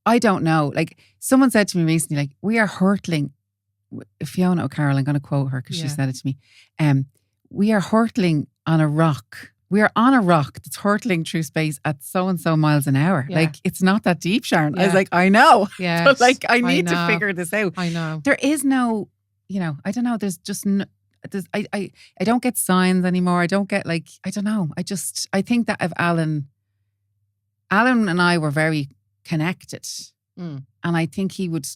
I don't know. Like, someone said to me recently, like, we are hurtling. Fiona O'Carroll, I'm going to quote her because she said it to me. We are hurtling on a rock. We are on a rock that's hurtling through space at so and so miles an hour. Yeah. Like, it's not that deep, Sharon. I was like, I know. Yeah. But, like, I need to figure this out. I know. There is no, you know, I don't know. There's just no, I don't get signs anymore. I don't get, like, I don't know. I think that if Alan and I were very connected, and I think he would,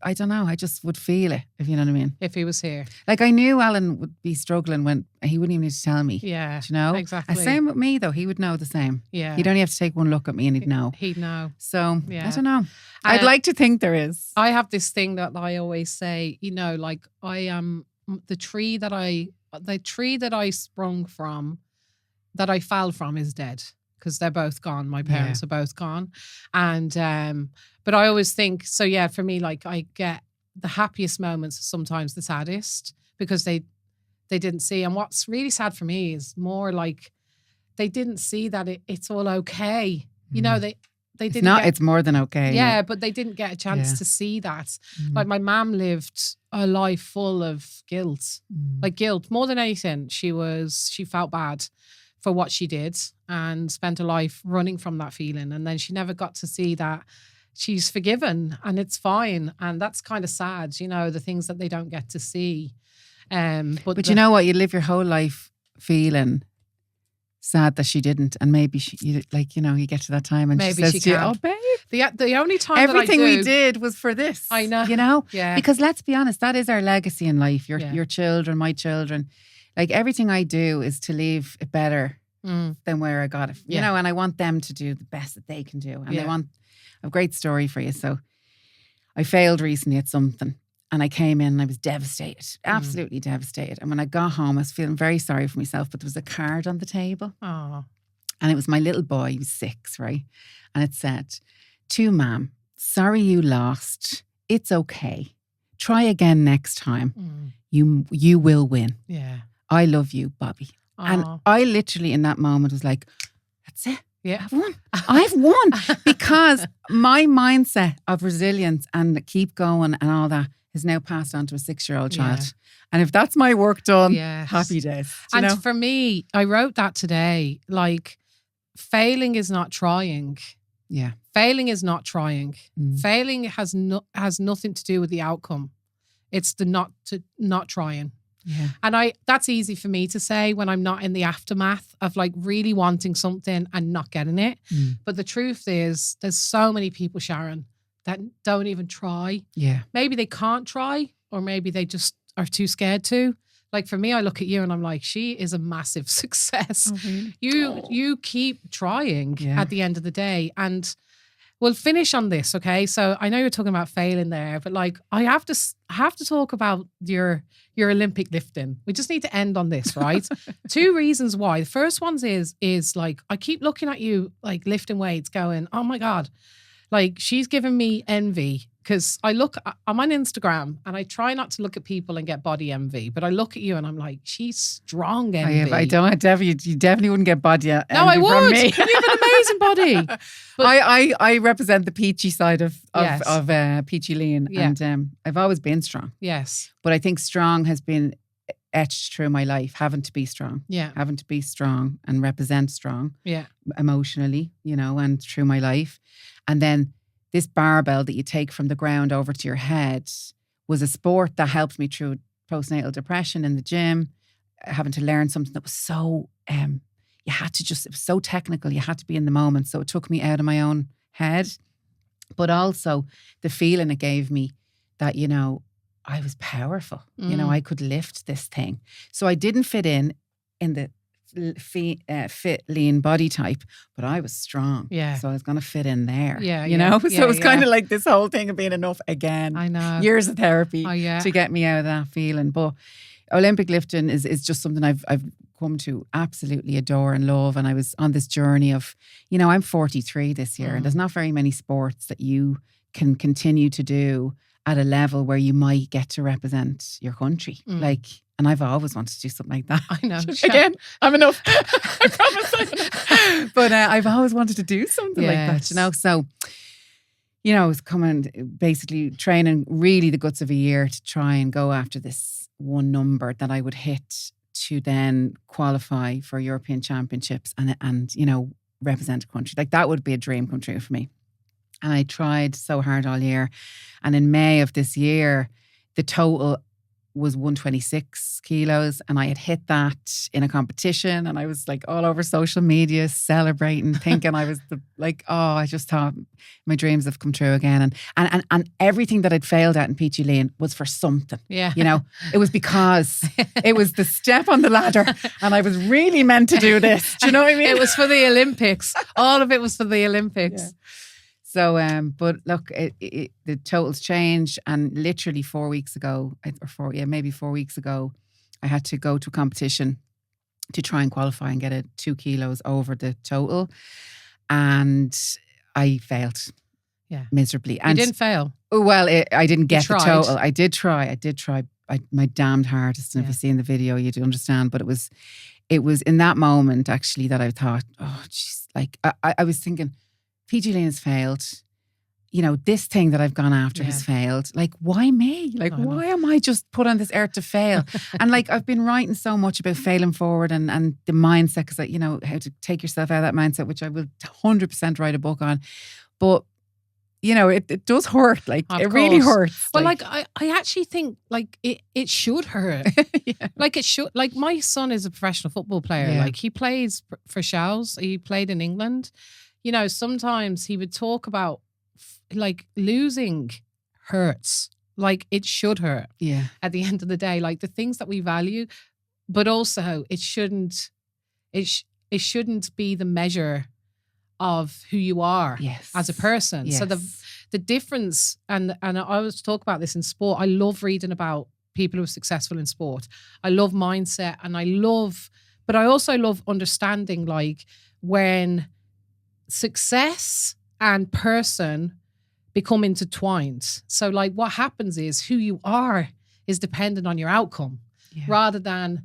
I don't know, I just would feel it, if you know what I mean. If he was here. Like, I knew Alan would be struggling when he wouldn't even need to tell me. Yeah. Do you know? Exactly. Same with me, though. He would know the same. Yeah. He'd only have to take one look at me and he'd know. He'd know. So, I don't know. I'd like to think there is. I have this thing that I always say, you know, like, I am the tree that I the tree that I sprung from, that I fell from, is dead because they're both gone. My parents are both gone. And, but I always think, so yeah, for me, like I get the happiest moments are sometimes the saddest because they didn't see. And what's really sad for me is more like they didn't see that it's all okay. You know, they didn't it's more than okay. Yeah, but they didn't get a chance to see that. Like my mum lived a life full of guilt. Like guilt more than anything. She felt bad for what she did and spent a life running from that feeling. And then she never got to see that she's forgiven and it's fine. And that's kind of sad, you know, the things that they don't get to see. But you know what? You live your whole life feeling sad that she didn't, and maybe you get to that time and maybe she says she to you, can. "Oh, babe, the only time everything that I do, we did was for this." I know, you know, yeah. Because let's be honest, that is our legacy in life. Your children, my children, like everything I do is to leave it better than where I got it. You know, and I want them to do the best that they can do, and they want a great story for you. So, I failed recently at something. And I came in and I was devastated, absolutely devastated. And when I got home, I was feeling very sorry for myself, but there was a card on the table. Oh. And it was my little boy, he was 6, right? And it said, "To Ma'am, sorry you lost. It's okay. Try again next time. You will win. Yeah. I love you, Bobby." Oh. And I literally in that moment was like, that's it. Yeah. I've won. I've won. Because my mindset of resilience and keep going and all that is now passed on to a 6-year-old child. Yeah. And if that's my work done, yes. happy days. And know? For me, I wrote that today, like failing is not trying. Yeah. Failing is not trying. Failing has nothing to do with the outcome. It's the not trying. Yeah. And that's easy for me to say when I'm not in the aftermath of like really wanting something and not getting it. But the truth is there's so many people, Sharon, that don't even try. Yeah. Maybe they can't try, or maybe they just are too scared to. Like for me, I look at you and I'm like, she is a massive success. Oh, really? You keep trying at the end of the day. And we'll finish on this, okay? So I know you're talking about failing there, but like I have to talk about your Olympic lifting. We just need to end on this, right? 2 reasons why. The first one is like I keep looking at you like lifting weights, going, oh my God. Like she's giving me envy because I'm on Instagram and I try not to look at people and get body envy, but I look at you and I'm like, she's strong envy. I don't. You definitely wouldn't get body envy no, I would. from me. You have an amazing body. But I represent the peachy side of peachy lean, and I've always been strong. Yes, but I think strong has been etched through my life, having to be strong. Yeah, having to be strong and represent strong. Yeah, emotionally, you know, and through my life. And then this barbell that you take from the ground over to your head was a sport that helped me through postnatal depression in the gym, having to learn something that was so, it was so technical. You had to be in the moment. So it took me out of my own head, but also the feeling it gave me that, you know, I was powerful. You know, I could lift this thing. So I didn't fit in the fit, lean body type, but I was strong. Yeah. So I was going to fit in there. Yeah. You know? So it was kind of like this whole thing of being enough again. I know. Years of therapy to get me out of that feeling. But Olympic lifting is just something I've come to absolutely adore and love. And I was on this journey of, you know, I'm 43 this year and there's not very many sports that you can continue to do at a level where you might get to represent your country. And I've always wanted to do something like that. I know. Again, I'm enough. I promise I'm enough. But I've always wanted to do something like that, you know. So, you know, I was basically training really the guts of a year to try and go after this one number that I would hit to then qualify for European Championships and you know, represent a country. Like that would be a dream come true for me. And I tried so hard all year. And in May of this year, the total was 126 kilos, and I had hit that in a competition, and I was like all over social media celebrating, thinking I was I just thought my dreams have come true again, and everything that I'd failed at in Peachy Lane was for something. Yeah, you know, it was because it was the step on the ladder, and I was really meant to do this. Do you know what I mean? It was for the Olympics. All of it was for the Olympics. Yeah. So, but look, the totals changed, and literally 4 weeks ago, maybe 4 weeks ago, I had to go to a competition to try and qualify and get it 2 kilos over the total. And I failed miserably. And you didn't fail. Well, I didn't get the tried. total. I did try my damned hardest. And if you see in the video, you'd understand. But it was in that moment actually that I thought, oh, geez, like I was thinking, PG Lane has failed. You know, this thing that I've gone after has failed. Like, why me? Like, why am I just put on this earth to fail? And like, I've been writing so much about failing forward and the mindset, because, you know, how to take yourself out of that mindset, which I will 100% write a book on. But, you know, it does hurt. Like, it really hurts. Well, like I actually think like it should hurt. Like it should. Like my son is a professional football player. Like he plays for Shells. He played in England. You know, sometimes he would talk about like losing hurts. Like it should hurt. Yeah. At the end of the day, like the things that we value, but also it shouldn't be the measure of who you are as a person. So the difference, and I always talk about this in sport. I love reading about people who are successful in sport. I love mindset, but I also love understanding like when success and person become intertwined. So like what happens is who you are is dependent on your outcome rather than,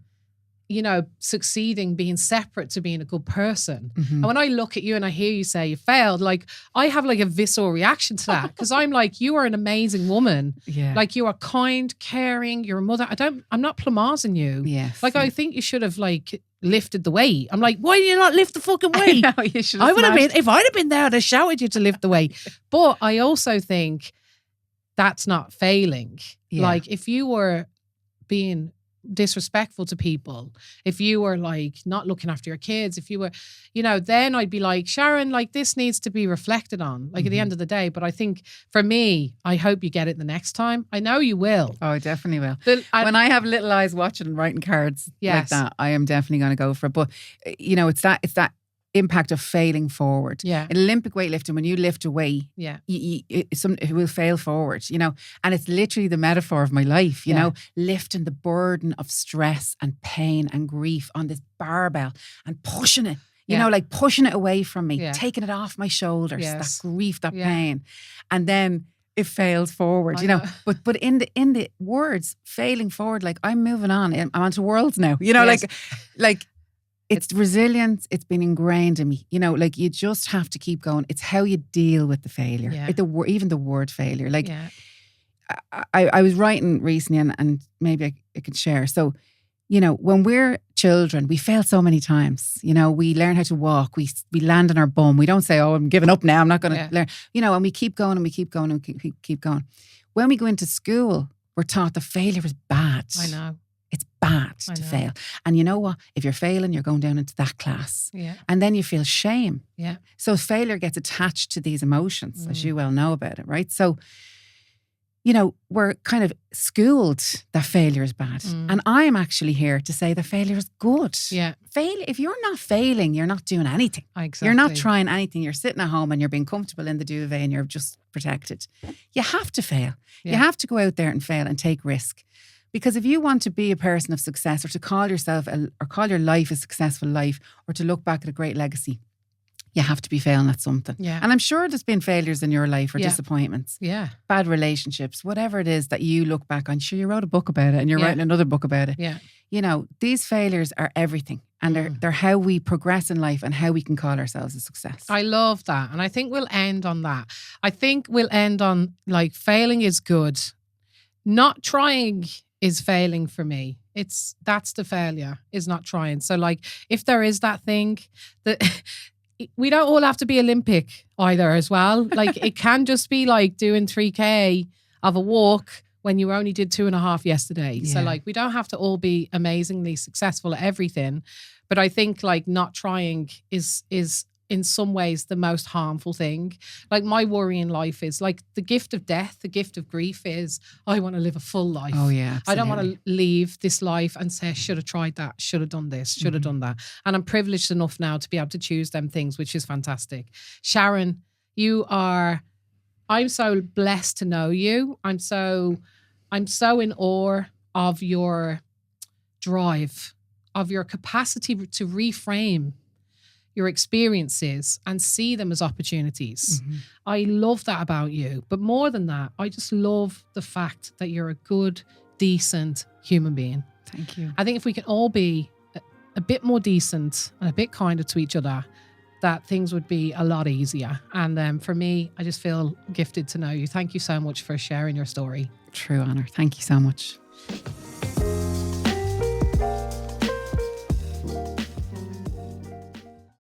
you know, succeeding being separate to being a good person. And when I look at you and I hear you say you failed, like I have like a visceral reaction to that because I'm like, you are an amazing woman. Like you are kind, caring, you're a mother. I'm not plamazing you. Like I think you should have like lifted the weight. I'm like, why do you not lift the fucking weight? I know, you should have I would have been, if I'd have been there, I'd have shouted you to lift the weight. But I also think that's not failing. Like if you were being disrespectful to people, if you were like not looking after your kids, if you were, you know, then I'd be like, Sharon, like this needs to be reflected on, like at the end of the day. But I think for me, I hope you get it the next time. I know you will. Oh, I definitely will. When I have little eyes watching and writing cards like that, I am definitely going to go for it. But you know, it's that impact of failing forward. In Olympic weightlifting, when you lift a weight, it will fail forward, you know, and it's literally the metaphor of my life, you know, lifting the burden of stress and pain and grief on this barbell and pushing it, you know, like pushing it away from me, taking it off my shoulders, that grief, that pain. And then it fails forward, you know. But in the words, failing forward, like I'm moving on. I'm onto worlds now, you know, like it's resilience. It's been ingrained in me. You know, like you just have to keep going. It's how you deal with the failure. Even the word failure. Like I was writing recently and maybe I could share. So, you know, when we're children, we fail so many times. You know, we learn how to walk. We land on our bum. We don't say, oh, I'm giving up now. I'm not going to learn. You know, and we keep going and we keep going and we keep going. When we go into school, we're taught that failure is bad. I know. It's bad to fail. And you know what? If you're failing, you're going down into that class. And then you feel shame. So failure gets attached to these emotions, as you well know about it, right? So, you know, we're kind of schooled that failure is bad. And I am actually here to say that failure is good. If you're not failing, you're not doing anything. Exactly. You're not trying anything. You're sitting at home and you're being comfortable in the duvet and you're just protected. You have to fail. You have to go out there and fail and take risk. Because if you want to be a person of success or to call yourself or call your life a successful life or to look back at a great legacy, you have to be failing at something. And I'm sure there's been failures in your life or disappointments. Bad relationships, whatever it is that you look back on. Sure, you wrote a book about it and you're writing another book about it. You know, these failures are everything. And they're how we progress in life and how we can call ourselves a success. I love that. And I think we'll end on that. I think we'll end on like failing is good. Not trying is failing for me. That's the failure, is not trying. So like if there is that thing that we don't all have to be Olympic either as well. Like it can just be like doing 3K of a walk when you only did 2.5 yesterday. So like we don't have to all be amazingly successful at everything. But I think like not trying is in some ways the most harmful thing. Like my worry in life is like the gift of death, the gift of grief is I want to live a full life. Oh yeah, absolutely. I don't want to leave this life and say, should have tried that, should have done this, should have done that. And I'm privileged enough now to be able to choose them things, which is fantastic. Sharon, I'm so blessed to know you. I'm so in awe of your drive, of your capacity to reframe your experiences and see them as opportunities. I love that about you. But more than that, I just love the fact that you're a good, decent human being. Thank you. I think if we can all be a bit more decent and a bit kinder to each other, that things would be a lot easier. And for me, I just feel gifted to know you. Thank you so much for sharing your story. True, Honor. Thank you so much.